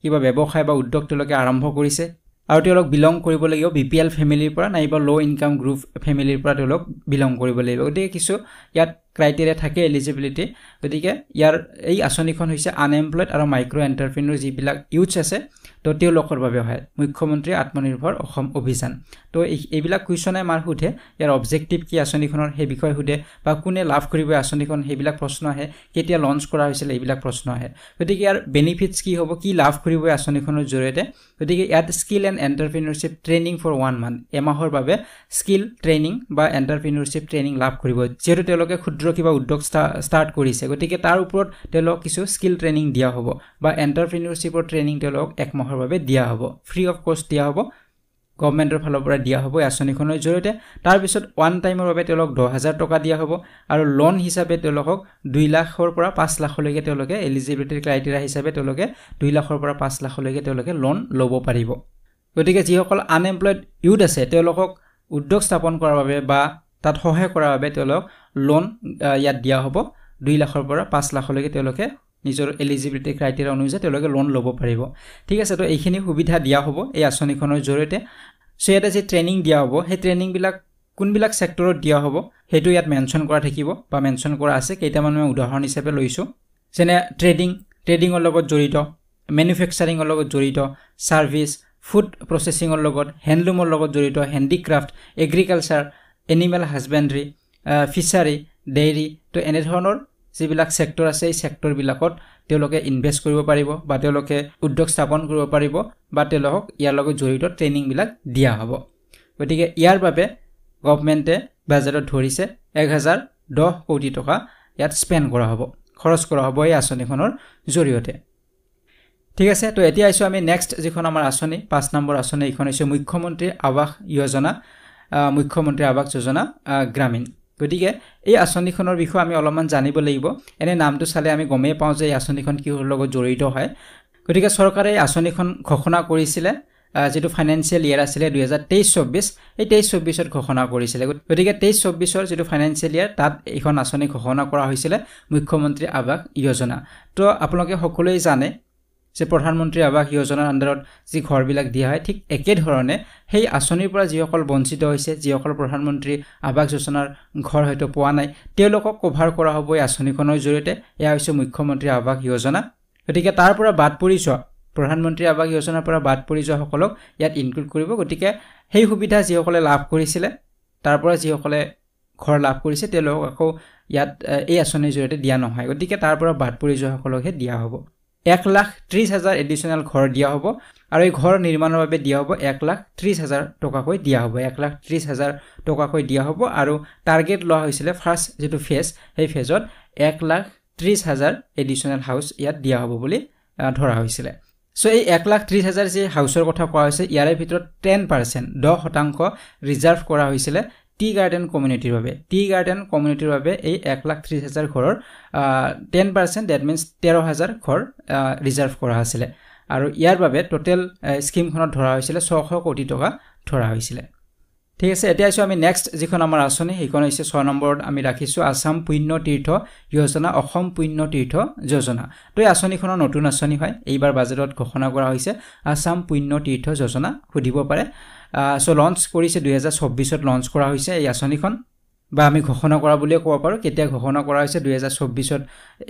কিবা ব্যৱসায় বা উদ্যোগ তেওঁলোকে আৰম্ভ কৰিছে আৰু তেওঁলোক বিলং কৰিব লাগিব বিপিএল ফেমিলিৰ পৰা নাইবা ল' ইনকাম গ্ৰুপ ফেমিলিৰ পৰা তেওঁলোক বিলং কৰিব লাগিব গতিকে কিছু ইয়াত ক্ৰাইটেৰিয়া থাকে এলিজিবিলিটি গতিকে ইয়াৰ এই আঁচনিখন হৈছে আনএমপ্লয়ড আৰু মাইক্ৰ' এণ্টাৰপ্ৰিনিউৰ যিবিলাক ইউথছ আছে তো তেওঁলোকৰ বাবে হয় মুখ্যমন্ত্ৰী আত্মনিৰ্ভৰ অসম অভিযান তো এইবিলাক কুৱেশ্যনে আমাৰ সোধে ইয়াৰ অবজেক্টিভ কি আঁচনিখনৰ সেই বিষয়ে সোধে বা কোনে লাভ কৰিব আঁচনিখন সেইবিলাক প্ৰশ্ন আহে কেতিয়া লঞ্চ কৰা হৈছিল এইবিলাক প্ৰশ্ন আহে গতিকে ইয়াৰ বেনিফিটছ কি হ'ব কি লাভ কৰিব আঁচনিখনৰ জৰিয়তে গতিকে ইয়াত skill and entrepreneurship training for 1 month এমাহৰ বাবে স্কিল ট্ৰেইনিং বা এণ্টাৰপ্ৰিনিউৰশ্বিপ ট্ৰেইনিং লাভ কৰিব যিহেতু তেওঁলোকে ক্ষুদ্ৰ কিবা উদ্যোগ ষ্টাৰ্ট কৰিছে গতিকে তাৰ ওপৰত তেওঁলোক কিছু স্কিল ট্ৰেইনিং দিয়া হ'ব বা এণ্টাৰপ্ৰিনিউৰশ্বিপৰ ট্ৰেইনিং তেওঁলোক এক মাহৰ বাবে দিয়া হ'ব ফ্ৰী অফ কষ্ট দিয়া হ'ব গভৰ্ণমেণ্টৰ ফালৰ পৰা দিয়া হ'ব এই আঁচনিখনৰ জৰিয়তে তাৰপিছত ওৱান টাইমৰ বাবে তেওঁলোক 10,000 টকা দিয়া হ'ব আৰু লোন হিচাপে তেওঁলোকক 2 লাখৰ পৰা 5 লাখলৈকে তেওঁলোকে এলিজিবিলিটি ক্ৰাইটেৰিয়া হিচাপে তেওঁলোকে 2 লাখৰ পৰা 5 লাখলৈকে তেওঁলোকে লোন ল'ব পাৰিব গতিকে যিসকল আনএমপ্লয়ড ইউথ আছে তেওঁলোকক উদ্যোগ স্থাপন কৰাৰ বাবে বা তাত সহায় কৰাৰ বাবে তেওঁলোক লোন ইয়াত দিয়া হ'ব 2 লাখৰ পৰা 5 লাখলৈকে তেওঁলোকে নিজৰ এলিজিবিলিটি ক্ৰাইটেৰিয়া অনুযায়ী তেওঁলোকে লোন ল'ব পাৰিব ঠিক আছে তো এইখিনি সুবিধা দিয়া হ'ব এই আঁচনিখনৰ জৰিয়তে সো ইয়াতে যে ট্ৰেইনিং দিয়া হ'ব সেই ট্ৰেইনিংবিলাক কোনবিলাক সেক্টৰত দিয়া হ'ব সেইটো ইয়াত মেনশ্যন কৰা থাকিব বা মেনশ্যন কৰা আছে কেইটামান মই উদাহৰণ হিচাপে লৈছোঁ যেনে ট্ৰেডিঙৰ লগত জড়িত মেনুফেকচাৰিঙৰ লগত জড়িত ছাৰ্ভিচ ফুড প্ৰচেছিঙৰ লগত হেণ্ডলুমৰ লগত জড়িত handicraft agriculture animal husbandry fishery dairy তো এনেধৰণৰ যিবিলাক সেক্টৰ আছে এই সেক্টৰবিলাকত তেওঁলোকে ইনভেষ্ট কৰিব পাৰিব বা তেওঁলোকে উদ্যোগ স্থাপন কৰিব পাৰিব বা তেওঁলোকক ইয়াৰ লগত জড়িত ট্ৰেইনিংবিলাক দিয়া হ'ব গতিকে ইয়াৰ বাবে গভৰ্ণমেণ্টে বাজেটত ধৰিছে 1010 কোটি টকা ইয়াত স্পেণ্ড কৰা হ'ব খৰচ কৰা হ'ব এই আঁচনিখনৰ জৰিয়তে ঠিক আছে তো এতিয়া আইছো আমি নেক্সট যিখন আমাৰ আঁচনি 5 নম্বৰ আঁচনি এইখন হৈছে মুখ্যমন্ত্ৰী আৱাস যোজনা গ্ৰামীণ গতিকে এই আঁচনিখনৰ বিষয়ে আমি অলপমান জানিব লাগিব এনে নামটো চালে আমি গমেই পাওঁ যে এই আঁচনিখন কিহৰ লগত জড়িত হয় গতিকে চৰকাৰে এই আঁচনিখন ঘোষণা কৰিছিলে যেটো ফাইনান্সিয়েল ইয়াৰ আছিল 2023-24 এই 23-24ত ঘোষণা কৰিছিলে গতিকে 23-24ৰ যেটো ফাইনান্সিয়েল ইয়াৰ তাত এইখন আঁচনি ঘোষণা কৰা হৈছিল মুখ্যমন্ত্ৰী আৱাস যোজনা তো আপোনালোকে সকলোৱে জানে যে প্ৰধানমন্ত্ৰী আৱাস যোজনাৰ আণ্ডাৰত যি ঘৰবিলাক দিয়া হয় ঠিক একে ধৰণে সেই আঁচনিৰ পৰা যিসকল বঞ্চিত হৈছে যিসকল প্ৰধানমন্ত্ৰী আৱাস যোজনাৰ ঘৰ হয়তো পোৱা নাই তেওঁলোকক কভাৰ কৰা হ'ব এই আঁচনিখনৰ জৰিয়তে এয়া হৈছে মুখ্যমন্ত্ৰী আৱাস যোজনা গতিকে তাৰ পৰা বাদ পৰি যোৱা প্ৰধানমন্ত্ৰী আৱাস যোজনাৰ পৰা বাদ পৰি যোৱা সকলক ইয়াত ইনক্লুড কৰিব গতিকে সেই সুবিধা যিসকলে লাভ কৰিছিলে তাৰ পৰা যিসকলে ঘৰ লাভ কৰিছে তেওঁলোকক আকৌ ইয়াত এই আঁচনিৰ জৰিয়তে দিয়া নহয় গতিকে তাৰ পৰা বাদ পৰি যোৱা সকলকহে দিয়া হ'ব 1,30,000 এডিশনাল ঘৰ দিয়া হ'ব আৰু এই ঘৰ নিৰ্মাণৰ বাবে দিয়া হ'ব 1,30,000 টকাকৈ দিয়া হ'ব 1,30,000 টকাকৈ দিয়া হ'ব আৰু টাৰ্গেট লোৱা হৈছিল ফাৰ্স্ট যেটো ফেজ সেই ফেজত 1,30,000 এডিশনাল হাউস ইয়াত দিয়া হ'ব বুলি ধৰা হৈছিল সো এই 1,30,000 যে হাউসৰ কথা কোৱা হৈছে ইয়াৰে ভিতৰত 10% ৰিজাৰ্ভ কৰা হৈছিল টি গাৰ্ডেন কমিউনিটিৰ বাবে এই 1,30,000 ঘৰৰ 10% দ্যাট মিন্স 13,000 ঘৰ ৰিজাৰ্ভ কৰা আছিল আৰু ইয়াৰ বাবে টোটেল স্কিমখনত ধৰা হৈছিল 600 কোটি টকা ধৰা হৈছিল ঠিক আছে এতিয়া আছো আমি নেক্সট যিখন আমাৰ আঁচনি সেইখন হৈছে 6 নম্বৰত আমি ৰাখিছো আসাম পুণ্য তীৰ্থ যোজনা অসম পুণ্য তীৰ্থ যোজনা তো এই আঁচনিখনৰ নতুন আঁচনি হয় এইবাৰ বাজেটত ঘোষণা কৰা হৈছে আসাম পুণ্য তীৰ্থ যোজনা সুধিব পাৰে সো লঞ্চ কৰিছে 2024ত লঞ্চ কৰা হৈছে এই আঁচনিখন বা আমি ঘোষণা কৰা বুলিয়ে ক'ব পাৰো কেতিয়া ঘোষণা কৰা হৈছে 2024ত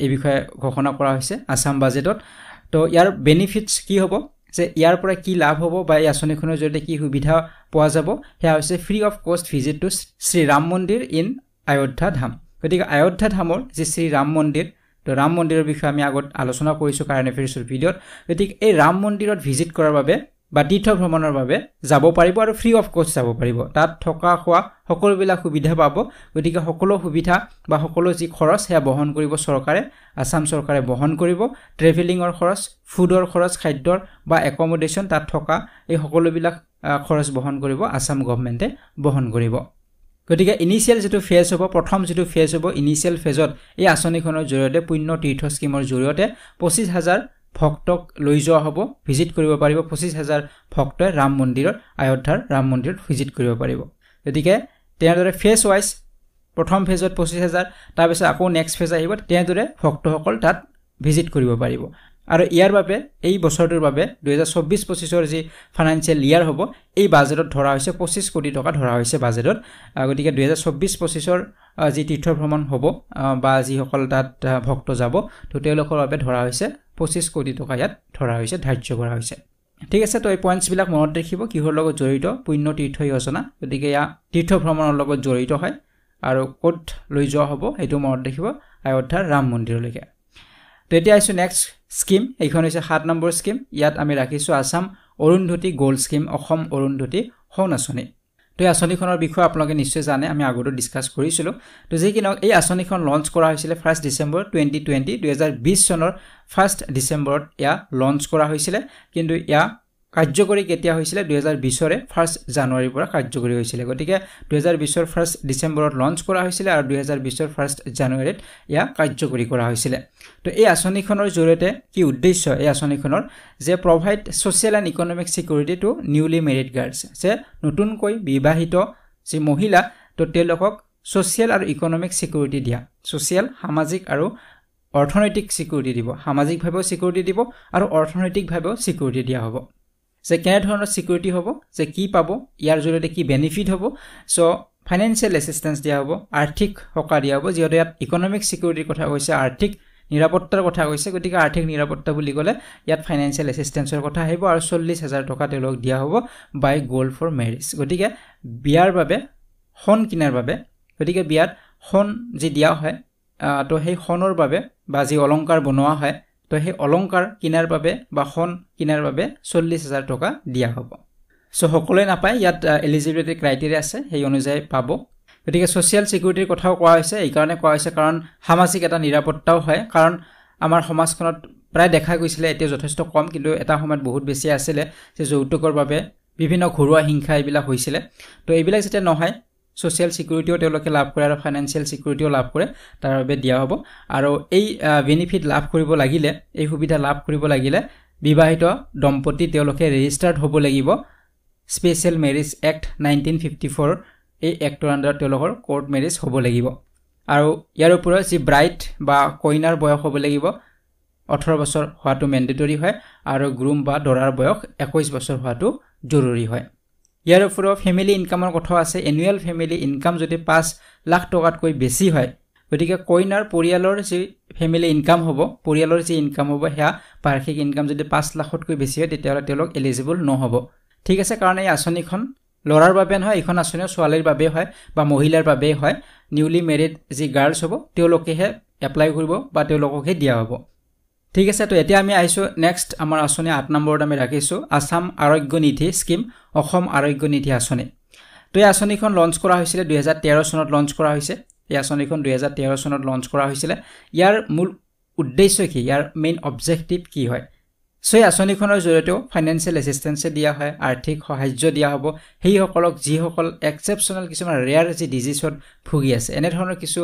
এই বিষয়ে ঘোষণা কৰা হৈছে আসাম বাজেটত তো ইয়াৰ বেনিফিটস কি হ'ব যে ইয়াৰ পৰা কি লাভ হ'ব বা এই আঁচনিখনৰ জৰিয়তে কি সুবিধা পোৱা যাব হেয়া হৈছে ফ্ৰী অফ কষ্ট ভিজিট টু শ্ৰী ৰাম মন্দিৰ ইন অযোধ্যা ধাম গতিকে অযোধ্যা ধামৰ যে শ্ৰী ৰাম মন্দিৰ তো ৰাম মন্দিৰৰ বিষয়ে আমি আগত আলোচনা কৰিছো কাৰেণ্ট এফেয়াৰ্ছৰ ভিডিঅ'ত গতিকে এই ৰাম মন্দিৰত ভিজিট কৰাৰ বাবে বা তীৰ্থ ভ্ৰমণৰ বাবে যাব পাৰিব আৰু ফ্ৰী অফ কষ্ট যাব পাৰিব তাত থকা খোৱা সকলোবিলাক সুবিধা পাব গতিকে সকলো সুবিধা বা সকলো যি খৰচ হেয়া বহন কৰিব চৰকাৰে আসাম চৰকাৰে বহন কৰিব ট্ৰেভেলিঙৰ খৰচ ফুডৰ খৰচ খাদ্যৰ বা একমোডেশন তাত থকা এই সকলোবিলাক খৰচ বহন কৰিব আসাম গভৰ্ণমেণ্টে বহন কৰিব গতিকে ইনিশিয়াল যেটো ফেজ হ'ব প্ৰথম যেটো ফেজ হ'ব ইনিশিয়াল ফেজত এই আঁচনিখনৰ জৰিয়তে পুণ্য তীৰ্থ স্কিমৰ জৰিয়তে 25,000 ভক্তক লৈ যোৱা হ'ব ভিজিট কৰিব পাৰিব 25000 ভক্তই ৰাম মন্দিৰৰ অযোধ্যাৰ ৰাম মন্দিৰত ভিজিট কৰিব পাৰিব গতিকে তেনেদৰে ফেজ ওয়াইজ প্ৰথম ফেজত 25000 তাৰ পিছত আকৌ নেক্সট ফেজ আহিব তেনেদৰে ভক্তসকল তাত ভিজিট কৰিব পাৰিব আৰু ইয়াৰ বাবে এই বছৰটোৰ বাবে 2024-25ৰ যি ফাইনান্সিয়েল ইয়াৰ হ'ব এই বাজেটত ধৰা হৈছে 25 কোটি টকা ধৰা হৈছে বাজেটত গতিকে 2024-25ৰ যি তীৰ্থ ভ্ৰমণ হ'ব বা যিসকল তাত ভক্ত যাব তো তেওঁলোকৰ বাবে ধৰা হৈছে 25 কোটি টকা ইয়াত ধৰা হৈছে ধাৰ্য কৰা হৈছে ঠিক আছে তো এই পইণ্টছ বিলাক মনত ৰাখিব কিহৰ লগত জড়িত পুণ্য তীৰ্থ যোজনা গতিকে ইয়া তীৰ্থ ভ্ৰমণৰ লগত জড়িত হয় আৰু ক'ত লৈ যোৱা হ'ব এইটো মনত ৰাখিব অযোধ্যাৰ ৰাম মন্দিৰলৈকে তো এতিয়া আইছো নেক্সট স্কিম এইখন হৈছে 7 নম্বৰ স্কিম ইয়াত আমি ৰাখিছো আসাম অৰুন্ধতী গোল্ড স্কিম অসম অৰুন্ধতী সোণ আঁচনি তো এই আঁচনিখনৰ বিষয়ে আপোনালোকে নিশ্চয় জানে আমি আগতে ডিসকাস কৰিছিলো তো যে কিনক এই আঁচনিখন লঞ্চ কৰা হৈছিল 1 ডিসেম্বৰ 2020 চনৰ 1 ডিসেম্বৰত ইয়া লঞ্চ কৰা হৈছিল কিন্তু ইয়া কাৰ্যকৰী কেতিয়া হৈছিল 2020ৰে 1 জানুৱাৰীৰ পৰা কাৰ্যকৰী হৈছিল গতিকে 2020ৰ 1 ডিসেম্বৰত লঞ্চ কৰা হৈছিল আৰু 2020ৰ 1 জানুৱাৰীত ইয়া কাৰ্যকৰী কৰা হৈছিল তো এই আঁচনিখনৰ জৰিয়তে কি উদ্দেশ্য এই আঁচনিখনৰ যে provide social and economic security to newly married girls যে নতুনকৈ বিবাহিত যি মহিলা তো তেওঁলোকক সোশ্যাল আৰু ইকনমিক সিকিউৰিটি দিয়া সোশ্যাল সামাজিক আৰু অৰ্থনৈতিক সিকিউৰিটি দিব সামাজিকভাৱেও সিকিউৰিটি দিব আৰু অৰ্থনৈতিকভাৱেও সিকিউৰিটি দিয়া হ'ব যে কেনে ধৰণৰ সিকিউৰিটি হ'ব যে কি পাব ইয়াৰ জৰিয়তে কি বেনিফিট হ'ব সো ফাইনান্সিয়েল এসিস্টেন্স দিয়া হ'ব আৰ্থিক সহায় দিয়া হ'ব যিহেতু ইয়াত ইকনমিক সিকিউৰিটিৰ কথা কৈছে আৰ্থিক নিৰাপত্তাৰ কথা কৈছে গতিকে আৰ্থিক নিৰাপত্তা বুলি ক'লে ইয়াত ফাইনান্সিয়েল এসিস্টেন্সৰ কথা আহিব আৰু 40000 টকা তেওঁলোক দিয়া হ'ব বাই গোল্ড ফৰ মেৰিজ গতিকে বিয়াৰ বাবে সোণ কিনাৰ বাবে গতিকে বিয়াত সোণ যি দিয়া হয় তো সেই সোণৰ বাবে বা যি অলংকাৰ বনোৱা হয় তো সেই অলংকাৰ কিনাৰ বাবে বা সোণ কিনাৰ বাবে 40000 টকা দিয়া হ'ব সো সকলোৱে নাপায় ইয়াত এলিজিবিলিটি ক্ৰাইটেৰিয়া আছে সেই অনুযায়ী পাব গতিকে সোশ্যাল সিকিউৰিটিৰ কথাও কোৱা হৈছে এই কাৰণে কোৱা হৈছে কাৰণ সামাজিক এটা নিৰাপত্তাও হয় কাৰণ আমাৰ সমাজখনত প্ৰায় দেখা গৈছিল এতিয়া যথেষ্ট কম কিন্তু এটা সময়ত বহুত বেছি আছিল যে যৌতুকৰ বাবে বিভিন্ন ঘৰুৱা হিংসা এইবিলাক হৈছিল তো এইবিলাক যেতিয়া নহয় সোশ্যাল সিকিউৰিটিও তেওঁলোকে লাভ কৰে আৰু ফাইনান্সিয়েল সিকিউৰিটিও লাভ কৰে তাৰ বাবে দিয়া হ'ব আৰু এই বেনিফিট লাভ কৰিব লাগিলে এই সুবিধা লাভ কৰিব লাগিলে বিবাহিত দম্পতি তেওঁলোকে ৰেজিষ্টাৰ্ড হ'ব লাগিব স্পেশাল মেৰিজ এক্ট 1954 এই এক্টৰ আন্ডাৰ তেওঁলোকৰ কোৰ্ট মেৰিজ হ'ব লাগিব আৰু ইয়াৰ ওপৰত যি ব্ৰাইড বা কইনাৰ বয়স হ'ব লাগিব 18 বছৰ হোৱাটো মেন্ডেটৰি হয় আৰু গ্ৰুম বা দৰাৰ বয়স 21 বছৰ হোৱাটো জৰুৰী হয় ইয়াৰ ওপৰত ফ্যামিলি ইনকামৰ কথা আছে এনুৱেল ফ্যামিলি ইনকাম যদি 5 লাখ টকাতকৈ বেছি হয় গতিকে কইনাৰ পৰিয়ালৰ যি ফ্যামিলি ইনকাম হ'ব পৰিয়ালৰ যি ইনকাম হ'ব হেয়া বাৰ্ষিক ইনকাম যদি 5 লাখতকৈ বেছি হয় তেতিয়াহ'লে তেওঁলোক এলিজিবল নহ'ব ঠিক আছে কাৰণ এই আঁচনিখন লৰাৰ বাবে নহয় এইখন আঁচনি ছোৱালীৰ বাবে হয় বা মহিলাৰ বাবে হয় নিউলি মেৰিড যি গাৰ্লছ হ'ব তেওঁলোকেহে এপ্লাই কৰিব বা তেওঁলোককহে দিয়া হ'ব ঠিক আছে তো এতিয়া আমি আইছো নেক্সট আমাৰ আঁচনি 8 নম্বৰত আমি ৰাখিছো আসাম আৰোগ্য নিধি স্কিম অসম আৰোগ্য নিধি আঁচনি তো এই আঁচনিখন লঞ্চ কৰা হৈছিল 2013 চনত লঞ্চ কৰা হৈছে এই আঁচনিখন 2013 চনত লঞ্চ কৰা হৈছিল ইয়াৰ মূল উদ্দেশ্য কি ইয়াৰ মেইন অবজেক্টিভ কি হয় সো এই আঁচনিখনৰ জৰিয়তে ফাইনান্সিয়েল এসিস্টেন্স দিয়া হয় আৰ্থিক সাহায্য দিয়া হ'ব সেই সকলক যিসকল এক্সেপচনেল কিছুমান ৰেয়াৰ যি ডিজিজত ভুগি আছে এনে ধৰণৰ কিছু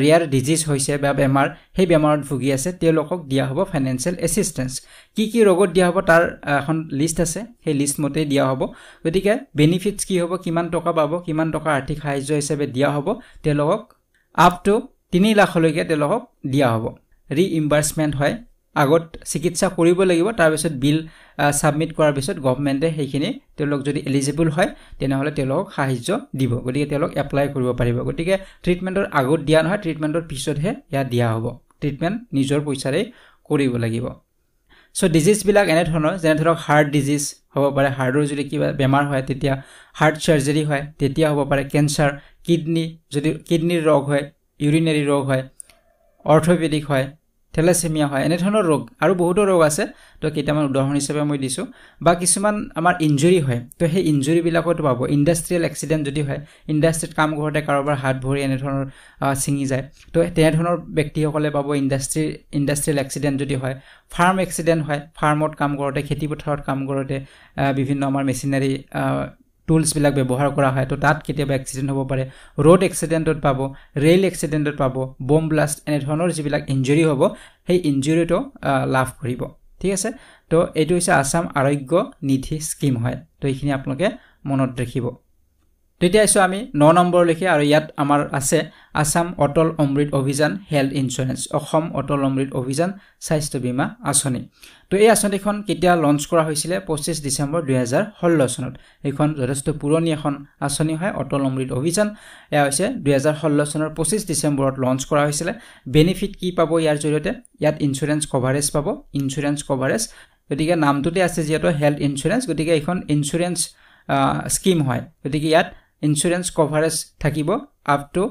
ৰেয়াৰ ডিজিজ হৈছে বা বেমাৰ সেই বেমাৰত ভুগি আছে তেওঁলোকক দিয়া হ'ব ফাইনান্সিয়েল এসিস্টেন্স কি ৰোগত দিয়া হ'ব তাৰ এখন লিষ্ট আছে সেই লিষ্ট মতে দিয়া হ'ব গতিকে বেনিফিটস কি হ'ব কিমান টকা পাব কিমান টকা আৰ্থিক সাহায্য হিচাপে দিয়া হ'ব তেওঁলোকক আপ টু 3 লাখলৈকে তেওঁলোকক দিয়া হ'ব ৰিইম্বাৰ্সমেন্ট হয় আগত চিকিৎসা কৰিব লাগিব তাৰ পিছত বিল সাবমিট কৰাৰ পিছত গভৰ্ণমেণ্টে সেইখিনি তেওঁলোক যদি এলিজিবল হয় তেনেহলে তেওঁলোকক সাহায্য দিব গতিকে তেওঁলোক এপ্লাই কৰিব পাৰিব গতিকে ট্ৰিটমেন্টৰ আগত দিয়া নহয় ট্ৰিটমেন্টৰ পিছতহে ইয়া দিয়া হ'ব ট্ৰিটমেন্ট নিজৰ পইচাৰে কৰিব লাগিব সো ডিজিজ বিলাক এনে ধৰণৰ যেনে ধৰক হাৰ্ট ডিজিজ হ'ব পাৰে হাৰ্টৰ যদি কিবা বেমাৰ হয় তেতিয়া হাৰ্ট সাৰ্জাৰী হয় তেতিয়া হ'ব পাৰে কেন্সাৰ কিডনি যদি কিডনিৰ ৰোগ হয় ইউৰিনাৰী ৰোগ হয় অৰ্থোপেডিক হয় থেলাসেমিয়া হয় এনে ধৰণৰ ৰোগ আৰু বহুত ৰোগ আছে তো কেইটামান উদাহৰণ হিচাপে মই দিছো বা কিছুমান আমাৰ ইনজুৰি হয় তো সেই ইনজুৰি বিলাকত পাব ইন্ডাষ্ট্ৰিয়েল এক্সিডেন্ট যদি হয় ইন্ডাষ্ট্ৰিত কাম কৰোতে কাৰোবাৰ হাত ভৰি এনে ধৰণৰ ছিঙি যায় তো তেনে ধৰণৰ ব্যক্তিসকলে পাব ইন্ডাষ্ট্ৰিয়েল এক্সিডেন্ট যদি হয় ফাৰ্ম এক্সিডেন্ট হয় ফাৰ্মত কাম কৰোতে খেতি পথাৰত কাম কৰোতে বিভিন্ন আমাৰ মেচিনাৰী টুলস বিলাক ব্যৱহাৰ কৰা হয় তো তাত কেতিয়াবা এক্সিডেন্ট হ'ব পাৰে ৰোড এক্সিডেন্টত পাব ৰেল এক্সিডেন্টত পাব বম ব্লাষ্ট এনে ধৰণৰ যিবিলাক ইনজুৰি হ'ব সেই ইনজুৰিটো লাভ কৰিব ঠিক আছে তো এইটো হৈছে আসাম আৰোগ্য নিধি স্কিম হয় তো এইখিনি আপোনালোকে মনত ৰাখিব তেতিয়া আইছো আমি 9 নম্বৰ লিখি আৰু ইয়াত আমাৰ আছে আসাম অটল অমৃত অভিযান হেল্থ ইন্সুৰেন্স অসম অটল অমৃত অভিযান স্বাস্থ্য বীমা আঁচনি তো এই আঁচনিখন কেতিয়া লঞ্চ কৰা হৈছিল 25 ডিসেম্বৰ 2016 চনত এইখন যথেষ্ট পুৰণি এখন আঁচনি হয় অটল অমৃত অভিযান এয়া হৈছে 2016 চনৰ 25 ডিসেম্বৰত লঞ্চ কৰা হৈছিল বেনিফিট কি পাব ইয়াৰ জৰিয়তে ইয়াত ইন্সুৰেন্স কভাৰেজ পাব ইন্সুৰেন্স কভাৰেজ গতিকে নামটোতে আছে যেটো হেল্থ ইন্সুৰেন্স গতিকে এইখন ইন্সুৰেন্স স্কিম হয় গতিকে ইয়াত ইন্সুৰেন্স কভাৰেজ থাকিব আপ টু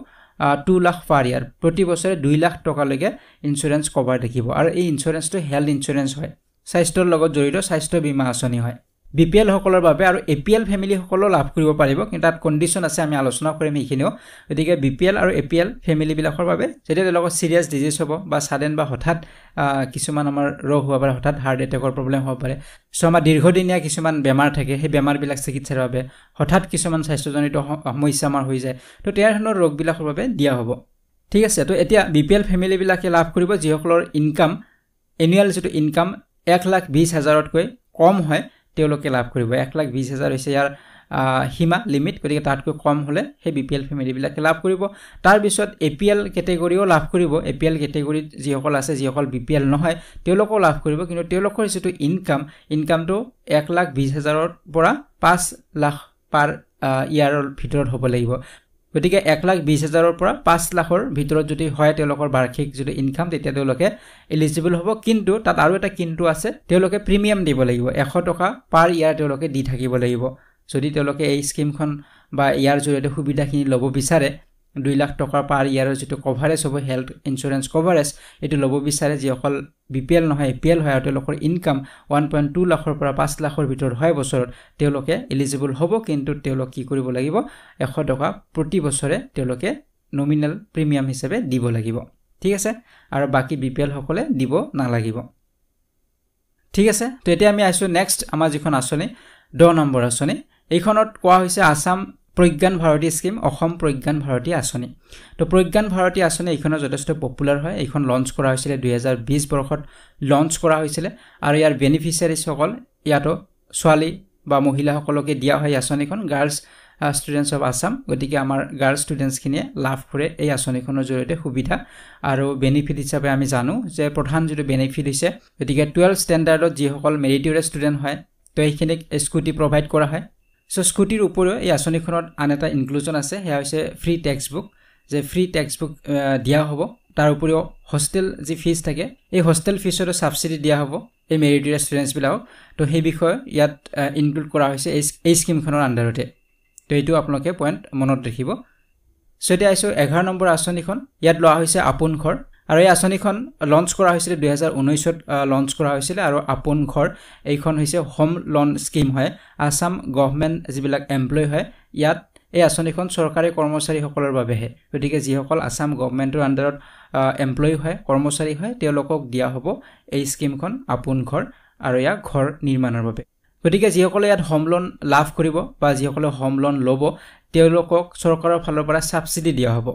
2 লাখ পাৰ ইয়াৰ প্ৰতি বছৰে 2 লাখ টকা লৈকে ইন্সুৰেন্স কভাৰ থাকিব আৰু এই ইন্সুৰেন্সটো হেল্থ ইন্সুৰেন্স হয় স্বাস্থ্যৰ লগত জড়িত স্বাস্থ্য বীমা আঁচনি হয় বিপিএল সকলৰ বাবে আৰু এপিএল ফ্যামিলি সকলো লাভ কৰিব পাৰিব কিন্তু তাত কন্ডিশন আছে আমি আলোচনা কৰিম এইখিনিও গতিকে বিপিএল আৰু এপিএল ফ্যামিলি বিলাকৰ বাবে যেতিয়া লগত সিৰিয়াস ডিজিজ হ'ব বা সাডেন বা হঠাৎ কিছুমান আমাৰ ৰোগ হ'ব পাৰে হঠাৎ হাৰ্ট এটেকৰ প্ৰবলেম হ'ব পাৰে সো আমাৰ দীৰ্ঘদিনীয়া কিছুমান বেমাৰ থাকে সেই বেমাৰ বিলাক চিকিৎসাৰ বাবে হঠাৎ কিছুমান স্বাস্থ্যজনিত সমস্যা আমাৰ হৈ যায় তো তেনে ধৰণৰ ৰোগ বিলাকৰ বাবে দিয়া হ'ব ঠিক আছে তো এতিয়া বিপিএল ফ্যামিলি বিলাকে লাভ কৰিব যিসকলৰ ইনকাম এনুৱেল যেটো ইনকাম 1,20,000 তকৈ কম হয় তেওঁলোকে লাভ কৰিব 1,20,000 হৈছে ইয়াৰ হিমা লিমিট গতিকে তাতকৈ কম হলে হে বিপিএল ফ্যামিলি বিলাকে লাভ কৰিব তাৰ পিছত এপিএল ক্যাটেগৰীও লাভ কৰিব এপিএল ক্যাটেগৰীত যিসকল আছে যিসকল বিপিএল নহয় তেওঁলোকও লাভ কৰিব কিন্তু তেওঁলোকৰ যেটো ইনকামটো 1,20,000 ৰ পৰা 5 লাখ পাৰ ইয়াৰৰ ভিতৰত হ'ব লাগিব গতিকে 1,20,000 ৰ পৰা 5 লাখৰ ভিতৰত যদি হয় তেওঁলোকৰ বাৰ্ষিক যদি ইনকাম তেতিয়া তেওঁলোকে এলিজিবল হ'ব কিন্তু তাত আৰু এটা কিন্তু আছে তেওঁলোকে প্ৰিমিয়াম দিব লাগিব 100 টকা পাৰ ইয়াৰ তেওঁলোকে দি থাকিব লাগিব যদি তেওঁলোকে এই স্কিমখন বা ইয়াৰ জৰিয়তে সুবিধাখিনি ল'ব বিচাৰে 2 লাখ টকা পাৰ ইয়াৰৰ যেটো কভাৰেজ হ'ব হেল্থ ইন্সুৰেন্স কভাৰেজ এটো ল'ব বিচাৰে যিসকল বিপিএল নহয় এপিএল হয় তেওঁলোকৰ ইনকাম 1.2 লাখৰ পৰা 5 লাখৰ ভিতৰত হয় বছৰত তেওঁলোকে এলিজিবল হ'ব কিন্তু তেওঁলোক কি কৰিব লাগিব 100 টকা প্ৰতি বছৰে তেওঁলোকে নমিনেল প্ৰিমিয়াম হিচাপে দিব লাগিব ঠিক আছে আৰু বাকি বিপিএল সকলে দিব নালাগিব ঠিক আছে তো এতিয়া আমি আইছো নেক্সট আমাৰ যিখন আঁচনি 10 নম্বৰ আঁচনি এইখনত কোৱা হৈছে আসাম প্ৰজ্ঞান ভাৰতী স্কিম অসম প্ৰজ্ঞান ভাৰতী আঁচনি তো প্ৰজ্ঞান ভাৰতী আঁচনি এইখনৰ যথেষ্ট পপুলাৰ হয় এইখন লঞ্চ কৰা হৈছিল 2020 বৰ্ষত লঞ্চ কৰা হৈছিল আৰু ইয়াৰ বেনিফিচিয়াৰি সকল ইয়াতো ছোৱালী বা মহিলা সকলকে দিয়া হয় আঁচনিখন গাৰ্লছ ষ্টুডেন্টস অফ আসাম গতিকে আমাৰ গাৰ্ল ষ্টুডেন্টস খিনিয়ে লাভ কৰে এই আঁচনিখনৰ জৰিয়তে সুবিধা আৰু বেনিফিট হিচাপে আমি জানো যে প্ৰধান যেটো বেনিফিট হৈছে গতিকে 12 ষ্টেণ্ডাৰ্ডত যিসকল মেৰিটৰিয়াছ ষ্টুডেন্ট হয় তো এইখিনিক স্কুটি প্ৰভাইড কৰা হয় সো স্কুটিৰ ওপৰেও এই আঁচনিখনত আন এটা ইনক্লুজন আছে হেয়া হৈছে ফ্ৰী টেক্সটবুক যে ফ্ৰী টেক্সটবুক দিয়া হ'ব তাৰ ওপৰেও হোষ্টেল যি ফিজ থাকে এই হোষ্টেল ফিজৰ সাবসিডি দিয়া হ'ব এই মেৰিটৰিয়াছ ষ্টুডেন্টস বিলাক তো সেই বিষয় ইয়াত ইনক্লুড কৰা হৈছে এই স্কিমখনৰ আন্ডাৰতে তো এইটো আপোনালোকে পইণ্ট মনত ৰাখিব সো এতিয়া আইছো 11 নম্বৰ আঁচনিখন ইয়াত লোৱা হৈছে আপোন ঘৰ আৰু এই আঁচনিখন লঞ্চ কৰা হৈছিল 2019 ত লঞ্চ কৰা হৈছিল আৰু আপোন ঘৰ এইখন হৈছে হোম লোন স্কিম হয় আসাম গভৰ্নমেন্ট যিবিলাক এমপ্লয় হয় ইয়াত এই আঁচনিখন চৰকাৰী কৰ্মচাৰী সকলৰ বাবেহে গতিকে যিসকল আসাম গভৰ্নমেন্টৰ আন্ডাৰত এমপ্লয় হয় কৰ্মচাৰী হয় তেওঁলোকক দিয়া হ'ব এই স্কিমখন আপোন ঘৰ আৰু ইয়া ঘৰ নিৰ্মাণৰ বাবে গতিকে যিসকলে ইয়াত হোম লোন লাভ কৰিব বা যিসকলে হোম লোন ল'ব তেওঁলোকক চৰকাৰৰ ফালৰ পৰা সাবসিডি দিয়া হ'ব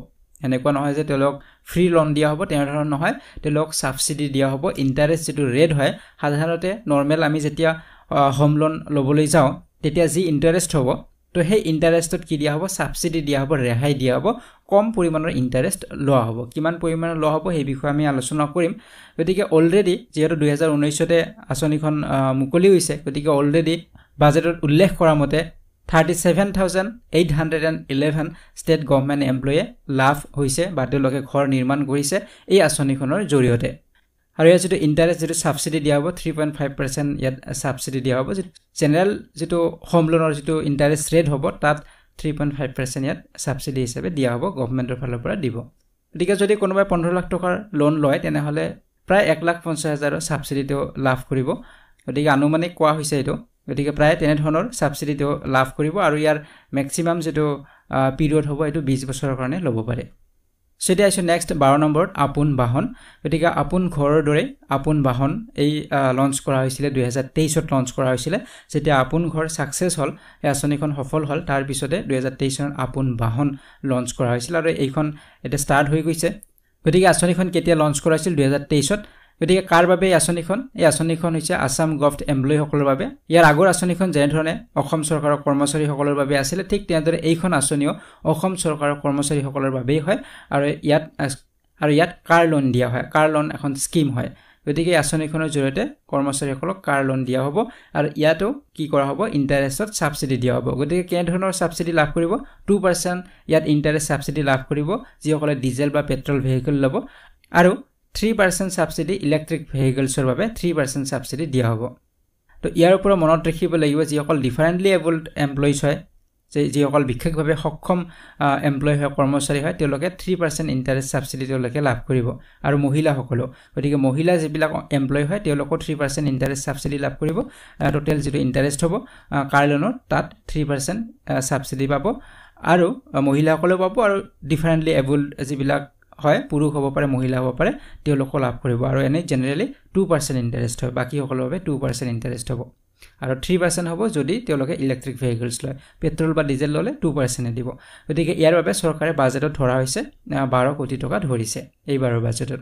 এনেকুৱা নহয় যে তেওঁলোক ফ্ৰী লোন দিয়া হ'ব তেনে ধৰণৰ নহয় তেওঁলোক সাবসিডি দিয়া হ'ব ইন্টাৰেষ্ট যেটো ৰেট হয় সাধাৰণতে নৰমাল আমি যেতিয়া হোম লোন ল'বলৈ যাওঁ তেতিয়া যি ইন্টাৰেষ্ট হ'ব তো সেই ইন্টাৰেষ্টত কি দিয়া হ'ব সাবসিডি দিয়া হ'ব ৰেহাই দিয়া হ'ব কম পৰিমাণৰ ইন্টাৰেষ্ট লোৱা হ'ব কিমান পৰিমাণৰ লোৱা হ'ব সেই বিষয়ে আমি আলোচনা কৰিম গতিকে অলৰেডি যেহেতু 2019 তে আঁচনিখন মুকলি হৈছে গতিকে অলৰেডি বাজেটত উল্লেখ কৰা মতে 37,811 ষ্টেট গভৰ্নমেন্ট এমপ্লয়ে লাভ হৈছে বা তেওঁলোকে ঘৰ নিৰ্মাণ কৰিছে এই আঁচনিখনৰ জৰিয়তে আৰু ইয়াৰ যেটো ইন্টাৰেষ্ট যেটো সাবসিডি দিয়া হ'ব 3.5% ইয়াত সাবসিডি দিয়া হ'ব জেনাৰেল যেটো হোম লোনৰ যেটো ইন্টাৰেষ্ট ৰেট হ'ব তাত 3.5% ইয়াত সাবসিডি হিচাপে দিয়া হ'ব গভৰ্নমেন্টৰ ফালৰ পৰা দিব গতিকে যদি কোনোবাই 15 লাখ টকাৰ লোন লয় তেনে হলে প্ৰায় 1,50,000 সাবসিডিটো লাভ কৰিব গতিকে আনুমানিক কোৱা হৈছে এটো গতিকে প্ৰায় তেনে ধৰণৰ সাবসিডিটো লাভ কৰিব আৰু ইয়াৰ ম্যাক্সিমাম যেটো পিৰিয়ড হ'ব এটো 20 বছৰৰ কাৰণে ল'ব পাৰে সেটা আছে নেক্সট 12 নম্বৰত আপোন বাহন গতিকে আপোন ঘৰৰ দৰে আপোন বাহন এই লঞ্চ কৰা হৈছিল 2023 ত লঞ্চ কৰা হৈছিল যেতিয়া আপোন ঘৰ সাকসেস হল এই আঁচনিখন সফল হল তাৰ পিছতে 2023 চনত আপোন বাহন লঞ্চ কৰা হৈছিল আৰু এইখন এটা ষ্টাৰ্ট হৈ গৈছে গতিকে আঁচনিখন কেতিয়া লঞ্চ কৰা হৈছিল 2023 ত গতিকে কাৰ বাবে এই আঁচনিখন হৈছে আসাম গভট এমপ্লয়ীসকলৰ বাবে ইয়াৰ আগৰ আঁচনিখন যেনেধৰণে অসম চৰকাৰৰ কৰ্মচাৰীসকলৰ বাবে আছিল ঠিক তেনেদৰে এইখন আঁচনিও অসম চৰকাৰৰ কৰ্মচাৰীসকলৰ বাবেই হয় আৰু ইয়াত কাৰ লোন দিয়া হয় কাৰ লোন এখন স্কিম হয় গতিকে আঁচনিখনৰ জৰিয়তে কৰ্মচাৰীসকলক কাৰ লোন দিয়া হ'ব আৰু ইয়াতো কি কৰা হ'ব ইন্টাৰেষ্টত সাবসিডি দিয়া হ'ব গতিকে কেনে ধৰণৰ সাবসিডি লাভ কৰিব 2% ইয়াত ইন্টাৰেষ্ট সাবসিডি লাভ কৰিব যিসকলে ডিজেল বা পেট্ৰল ভেহিকল ল'ব আৰু 3% সাবসিডি ইলেক্ট্ৰিক ভেহিকলছৰ বাবে 3% সাবসিডি দিয়া হ'ব তো ইয়াৰ ওপৰত মনত ৰাখিব লাগিব যিসকল ডিফাৰেন্টলি এবলড এমপ্লয়িজ হয় যিসকল বিশেষভাৱে সক্ষম এমপ্লয়ী হয় কৰ্মচাৰী হয় তেওঁলোকে 3% ইন্টাৰেষ্ট সাবসিডি তেওঁলোকে লাভ কৰিব আৰু মহিলাসকলো গতিকে মহিলা যিবিলাক এমপ্লয়ী হয় তেওঁলোকৰ 3% ইন্টাৰেষ্ট সাবসিডি লাভ কৰিব টোটেল যিটো ইন্টাৰেষ্ট হ'ব কাৰ লোনৰ তাত 3% সাবসিডি পাব আৰু মহিলাসকলেও পাব আৰু ডিফাৰেন্টলি এবলড যিবিলাক হয় পুৰুষ হ'ব পাৰে মহিলা হ'ব পাৰে তেওঁলোকো লাভ কৰিব আৰু এনে জেনেৰেলি 2% ইন্টাৰেষ্ট হয় বাকি সকলৰ বাবে 2% ইন্টাৰেষ্ট হ'ব আৰু 3% হ'ব যদি তেওঁলোকে ইলেক্ট্ৰিক ভেহিকলছ লয় পেট্ৰল বা ডিজেল ল'লে 2% দিব গতিকে ইয়াৰ বাবে চৰকাৰে বাজেটত ধৰা হৈছে 12 কোটি টকা ধৰিছে এইবাৰৰ বাজেটত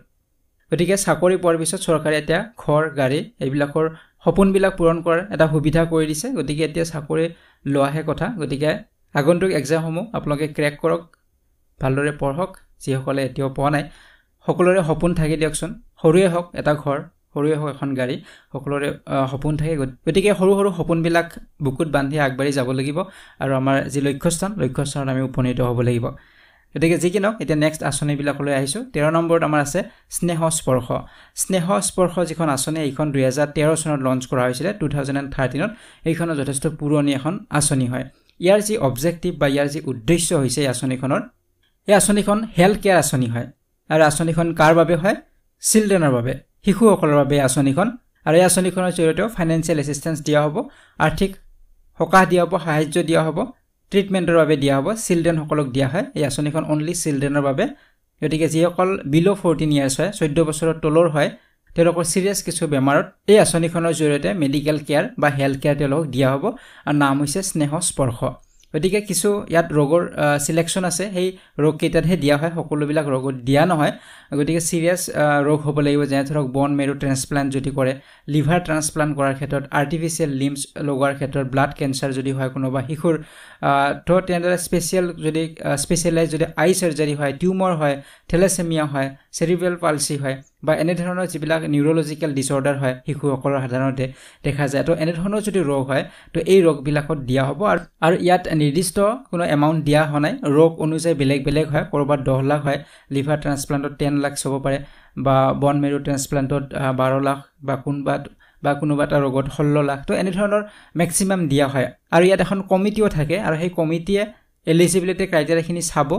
গতিকে চাকৰি পোৱাৰ পিছত চৰকাৰে এতিয়া ঘৰ গাড়ী এইবিলাকৰ সপোনবিলাক পূৰণ কৰাৰ এটা সুবিধা কৰি দিছে গতিকে এতিয়া চাকৰি লোৱাহে কথা গতিকে আগন্তুক এক্সামসমূহ আপোনালোকে ক্ৰেক কৰক ভালদৰে পঢ়ক যিসকলে এতিয়াও পোৱা নাই সকলোৰে সপোন থাকে দিয়কচোন সৰুৱে হওক এটা ঘৰ সৰুৱে হওক এখন গাড়ী সকলোৰে সপোন থাকে গতিকে সৰু সৰু সপোনবিলাক বুকুত বান্ধি আগবাঢ়ি যাব লাগিব আৰু আমাৰ যি লক্ষ্যস্থানত আমি উপনীত হ'ব লাগিব গতিকে যি কি নহওক এতিয়া নেক্সট আঁচনিবিলাকলৈ আহিছোঁ 13 নম্বৰত আমাৰ আছে স্নেহ স্পৰ্শ যিখন আঁচনি এইখন 2013 চনত লঞ্চ কৰা হৈছিলে 2013ত এইখনো যথেষ্ট পুৰণি এখন আঁচনি হয় ইয়াৰ যি অবজেক্টিভ বা ইয়াৰ যি উদ্দেশ্য হৈছে এই আঁচনিখনৰ এই আঁচনিখন হেল্থ কেয়াৰ আঁচনি হয় আৰু আঁচনিখন কাৰ বাবে হয় চিলড্ৰেনৰ বাবে শিশুসকলৰ বাবে আঁচনিখন আৰু এই আঁচনিখনৰ জৰিয়তে ফাইনেন্সিয়েল এছিষ্টেন্স দিয়া হ'ব আৰ্থিক সকাহ দিয়া হ'ব সাহায্য দিয়া হ'ব ট্ৰিটমেন্টৰ বাবে দিয়া হ'ব চিলড্ৰেনসকলক দিয়া হয় এই আঁচনিখন অনলি চিলড্ৰেনৰ বাবে গতিকে যিসকল বিলো 14 ইয়াৰ্ছ হয় 14 বছৰৰ তলৰ হয় তেওঁলোকৰ সিৰিয়াছ কিছু বেমাৰত এই আঁচনিখনৰ জৰিয়তে মেডিকেল কেয়াৰ বা হেল্থ কেয়াৰ তেওঁলোকক দিয়া হ'ব আৰু নাম হৈছে স্নেহ স্পৰ্শ গতিকে কিছু ইয়াত ৰোগৰ সিলেকশন আছে সেই ৰোগ কেইটাতহে দিয়া হয় সকলোবিলাক ৰোগত দিয়া নহয় গতিকে সিৰিয়াছ ৰোগ হ'ব লাগিব যেনে ধৰক বন মেৰু ট্ৰান্সপ্লান্ট যদি কৰে লিভাৰ ট্ৰান্সপ্লান্ট কৰাৰ ক্ষেত্ৰত আৰ্টিফিচিয়েল লিম্বছ লগোৱাৰ ক্ষেত্ৰত ব্লাড কেন্সাৰ যদি হয় কোনোবা শিশুৰ তো তেনেদৰে স্পেচিয়েলাইজ যদি আই সাৰ্জাৰী হয় টিউমাৰ হয় থেলাছেমিয়া হয় চেৰিব্ৰেল পালসি হয় বা এনে ধৰণৰ যিবিলাক নিউৰলজিক্যাল ডিসঅৰ্ডাৰ হয় শিশুসকলৰ সাধাৰণতে দেখা যায় তো এনে ধৰণৰ যদি ৰোগ হয় তো এই ৰোগবিলাকত দিয়া হ'ব আৰু ইয়াত নিৰ্দিষ্ট কোনো এমাউন্ট দিয়া হোৱা নাই ৰোগ অনুযায়ী বেলেগ হয় কৰবাত 10 লাখ হয় লিভাৰ ট্ৰান্সপ্লান্টত 10 লাখ হ'ব পাৰে বা বন মেৰু ট্ৰান্সপ্লান্টত 12 লাখ বা কোনোবা এটা ৰোগত 16 লাখ তো এনে ধৰণৰ ম্যাক্সিমাম দিয়া হয় আৰু ইয়াত এখন কমিটিও থাকে আৰু সেই কমিটিয়ে এলিজিবিলিটি ক্ৰাইটেৰিয়াখিনি চাব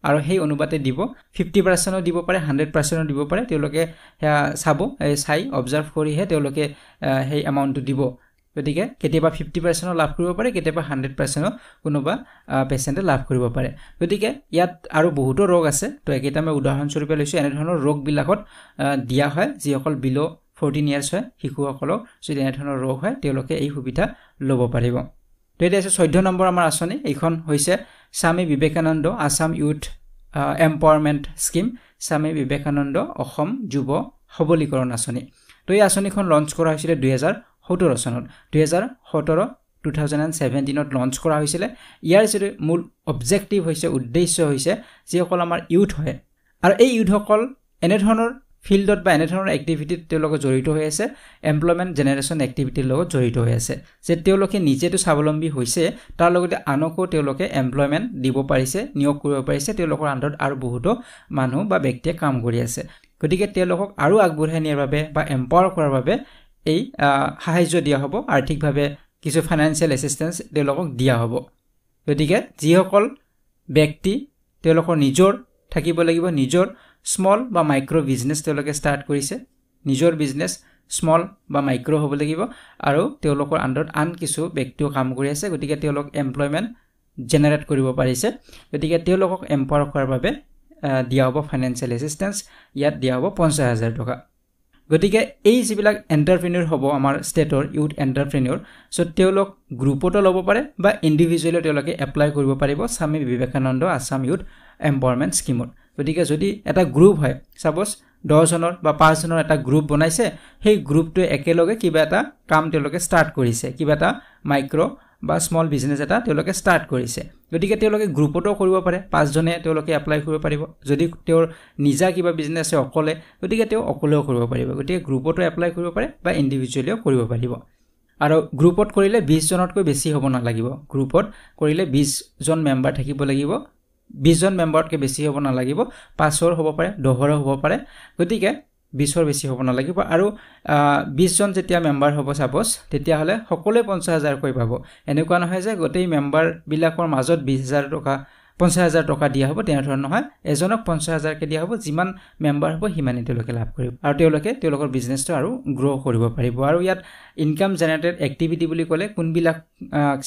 আৰু সেই অনুপাতে দিব 50% দিব পাৰে 100% দিব পাৰে তেওঁলোকে চাব চাই অবজাৰ্ভ কৰিহে তেওঁলোকে সেই এমাউন্টটো দিব গতিকে কেতিয়াবা 50% লাভ কৰিব পাৰে কেতিয়াবা 100% কোনোবা পেশেন্টে লাভ কৰিব পাৰে গতিকে ইয়াত আৰু বহুতো ৰোগ আছে তো একেটা মই উদাহৰণ স্বৰূপে লৈছো এনে ধৰণৰ ৰোগবিলাকত দিয়া হয় যিসকল বিলো 14 ইয়াৰ্ছ হয় শিশুসকলক যদি এনে ধৰণৰ ৰোগ হয় তেওঁলোকে এই সুবিধা ল'ব পাৰিব তো এটা আছে 14 নম্বৰ আমাৰ আঁচনি এইখন হৈছে Swami Vivekananda Assam youth empowerment scheme Swami Vivekananda Assam যুৱ সবলীকৰণ আঁচনি তো এই আঁচনিখন লঞ্চ কৰা হৈছিল 2017 চনত 2017ত লঞ্চ কৰা হৈছিল ইয়াৰ যিটো মূল অবজেক্টিভ হৈছে উদ্দেশ্য হৈছে যিসকল আমাৰ ইউথ হয় আৰু এই ইউথসকল এনে ধৰণৰ ফিল্ডত বা এনে ধৰণৰ এক্টিভিটিত তেওঁলোকে জড়িত হৈ আছে এমপ্লয়মেন্ট জেনাৰেশন এক্টিভিটিৰ লগত জড়িত হৈ আছে যে তেওঁলোকে নিজেটো স্বাৱলম্বী হৈছে তাৰ লগতে আনকো তেওঁলোকে এমপ্লয়মেন্ট দিব পাৰিছে নিয়োগ কৰিব পাৰিছে তেওঁলোকৰ আণ্ডাৰত আৰু বহুতো মানুহ বা ব্যক্তিয়ে কাম কৰি আছে গতিকে তেওঁলোকক আৰু আগবঢ়াই নিয়াৰ বাবে বা এম্পাৱাৰ কৰাৰ বাবে এই সাহায্য দিয়া হ'ব আৰ্থিকভাৱে কিছু ফাইনান্সিয়েল এছিষ্টেন্স তেওঁলোকক দিয়া হ'ব গতিকে যিসকল ব্যক্তি তেওঁলোকৰ নিজৰ থাকিব লাগিব নিজৰ স্মল বা মাইক্ৰো বিজনেস তেওঁলোকে ষ্টাৰ্ট কৰিছে নিজৰ বিজনেস স্মল বা মাইক্ৰো হ'ব লাগিব আৰু তেওঁলোকৰ আণ্ডাৰত আন কিছু ব্যক্তিও কাম কৰি আছে গতিকে তেওঁলোক এমপ্লয়মেন্ট জেনাৰেট কৰিব পাৰিছে গতিকে তেওঁলোকক এম্পাৱাৰ কৰাৰ বাবে দিয়া হ'ব ফাইনান্সিয়েল এছিষ্টেন্স ইয়াত দিয়া হ'ব 50,000 টকা গতিকে এই যিবিলাক এন্টাৰপ্ৰেনিউৰ হ'ব আমাৰ ষ্টেটৰ ইউথ এন্টাৰপ্ৰেনিউৰ সো তেওঁলোক গ্ৰুপতো ল'ব পাৰে বা ইন্ডিভিজুৱেলি তেওঁলোকে এপ্লাই কৰিব পাৰিব স্বামী বিবেকানন্দ আসাম ইউথ এম্পাৱাৰমেন্ট স্কিমত গতিকে যদি এটা গ্ৰুপ হয় সাপোজ 10 জনৰ বা 5 জনৰ এটা গ্ৰুপ বনাইছে সেই গ্ৰুপটোৱে একেলগে কিবা এটা কাম তেওঁলোকে ষ্টাৰ্ট কৰিছে কিবা এটা মাইক্ৰ বা স্মল বিজনেছ এটা তেওঁলোকে ষ্টাৰ্ট কৰিছে গতিকে তেওঁলোকে গ্ৰুপতো কৰিব পাৰে 5 জনে তেওঁলোকে এপ্লাই কৰিব পাৰিব যদি তেওঁৰ নিজা কিবা বিজনেছ আছে অকলে গতিকে তেওঁ অকলেও কৰিব পাৰিব গতিকে গ্ৰুপতো এপ্লাই কৰিব পাৰে বা ইন্ডিভিজুৱেলিও কৰিব পাৰিব আৰু গ্ৰুপত কৰিলে 20 জনতকৈ বেছি হ'ব নালাগিব গ্ৰুপত কৰিলে 20 জন মেম্বাৰ থাকিব লাগিব 20 জন মেম্বাৰতকৈ বেছি হ'ব নালাগিব 5ৰ হ'ব পাৰে 10ৰ হ'ব পাৰে গতিকে 20ৰ বেছি হ'ব নালাগিব আৰু 20 জন যেতিয়া মেম্বাৰ হ'ব সাপোজ তেতিয়া হলে সকলোৱে 50000 কৈ পাব এনেকুৱা নহয় যে গোটেই মেম্বাৰ বিলাকৰ মাজত 20000 টকা 50000 টকা দিয়া হ'ব তেনে ধৰণৰ নহয় এজনক 50000 কে দিয়া হ'ব যিমান মেম্বাৰ হ'ব হিমানে তেওঁলোকে লাভ কৰিব আৰু তেওঁলোকৰ বিজনেছটো আৰু গ্ৰো কৰিব পাৰিব আৰু ইয়াত ইনকাম জেনাৰেটেড এক্টিভিটি বুলি ক'লে কোনবিলাক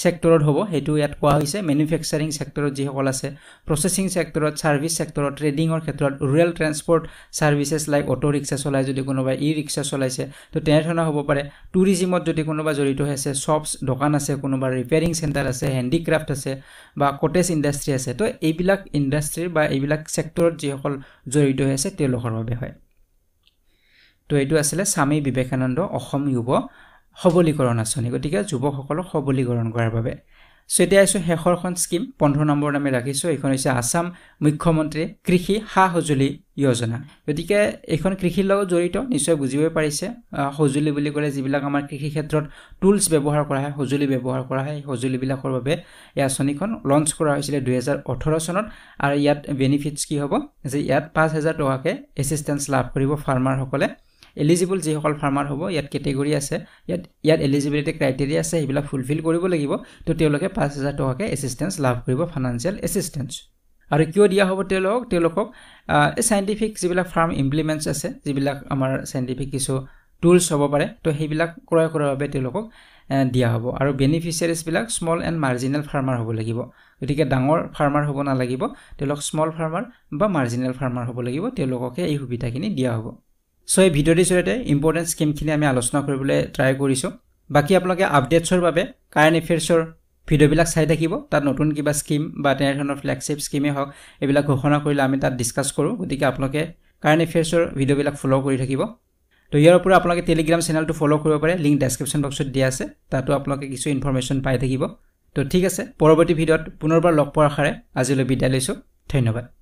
সেক্টৰত হ'ব হেতু ইয়াত কোৱা হৈছে ম্যানুফ্যাকচাৰিং সেক্টৰত যি সকল আছে প্ৰসেসিং সেক্টৰত সাৰ্ভিস সেক্টৰত ট্ৰেডিংৰ ক্ষেত্ৰত rural transport services like auto rickshaw চলাই যদি কোনোবা ই ৰিক্সা চলাইছে তো তেনে ধৰণৰ হ'ব পাৰে টুৰিজমত যদি কোনোবা জড়িত আছে শ্বপছ দোকান আছে কোনোবা ৰিপেয়াৰিং সেন্টাৰ আছে হেন্ডিক্ৰাফট আছে বা কটেজ ইন্ডাষ্ট্ৰি আছে তো এইবিলাক ইন্ডাষ্ট্ৰি বা এইবিলাক সেক্টৰত যি সকল জড়িত আছে তেওঁলোকৰ বাবে হয় তো এইটো আছিল স্বামী বিবেকানন্দ অসম যুৱ সবলীকৰণ আঁচনি গতিকে যুৱকসকলক সবলীকৰণ কৰাৰ বাবে সো এতিয়া আইছো শেষৰখন স্কিম 15 নম্বৰ আমি ৰাখিছো এইখন হৈছে আসাম মুখ্যমন্ত্ৰী কৃষি সা-সজুলি যোজনা গতিকে এইখন কৃষিৰ লগত জড়িত নিশ্চয় বুজিবই পাৰিছে সজুলি বুলি ক'লে যিবিলাক আমাৰ কৃষি ক্ষেত্ৰত টুলস ব্যৱহাৰ কৰা হয় সজুলি ব্যৱহাৰ কৰা হয় সজুলিবিলাকৰ বাবে এই আঁচনিখন লঞ্চ কৰা হৈছিল 2018 চনত আৰু ইয়াত বেনিফিটস কি হ'ব যে ইয়াত 5000 টকাকে এসিস্টেন্স লাভ কৰিব ফাৰ্মাৰ সকলে এলিজিবল যি সকল ফাৰ্মাৰ হ'ব ইয়াত ক্যাটেগৰি আছে ইয়াত এলিজিবিলিটি ক্ৰাইটেৰিয়া আছে এইবিলাক ফুলফিল কৰিব লাগিব তো তেওঁলোকে 5000 টকাকে এসিস্টেন্স লাভ কৰিব ফাইনান্সিয়াল এসিস্টেন্স আৰু কিয় দিয়া হ'ব তেওঁলোকক সাইন্টিফিক যিবিলাক ফাৰ্ম ইমপ্লিমেন্টস আছে যিবিলাক আমাৰ সাইন্টিফিক কিছু টুলস হ'ব পাৰে তো সেইবিলাক ক্ৰয় কৰাৰ বাবে তেওঁলোকক দিয়া হ'ব আৰু বেনিফিচিয়াৰিজ বিলাক স্মল এণ্ড মাৰ্জিনেল ফাৰ্মাৰ হ'ব লাগিব গতিকে ডাঙৰ ফাৰ্মাৰ হ'ব নালাগিব তেওঁলোক স্মল ফাৰ্মাৰ বা মাৰ্জিনেল ফাৰ্মাৰ হ'ব লাগিব তেওঁলোককে এই সুবিধাখিনি দিয়া হ'ব সো এই ভিডিঅ'ৰ জৰিয়তে ইম্পৰ্টেন্ট স্কিমখিনি আমি আলোচনা কৰিবলৈ ট্ৰাই কৰিছো বাকি আপোনালোকে আপডেটছৰ বাবে কাৰেন্ট এফেয়াৰ্ছৰ ভিডিঅ'বিলাক চাই থাকিব তাত নতুন কিবা স্কিম বা তেনে ধৰণৰ ফ্ল্যাগশিপ স্কিমে হওক এইবিলাক ঘোষণা কৰিলে আমি তাত ডিসকাস কৰো গতিকে আপোনালোকে কাৰেন্ট এফেয়াৰ্ছৰ ভিডিঅ'বিলাক ফলো কৰি থাকিব তো ইয়াৰ ওপৰত আপোনালোকে টেলিগ্ৰাম চেনেলটো ফলো কৰিব পাৰে লিংক ডেসক্ৰিপচন বক্সত দিয়া আছে তাতো আপোনালোকে কিছু ইনফৰমেশন পাই থাকিব তো ঠিক আছে পৰৱৰ্তী ভিডিঅ'ত পুনৰবাৰ লগ পোৱাৰ আশাৰে আজিলৈ বিদায় লৈছো ধন্যবাদ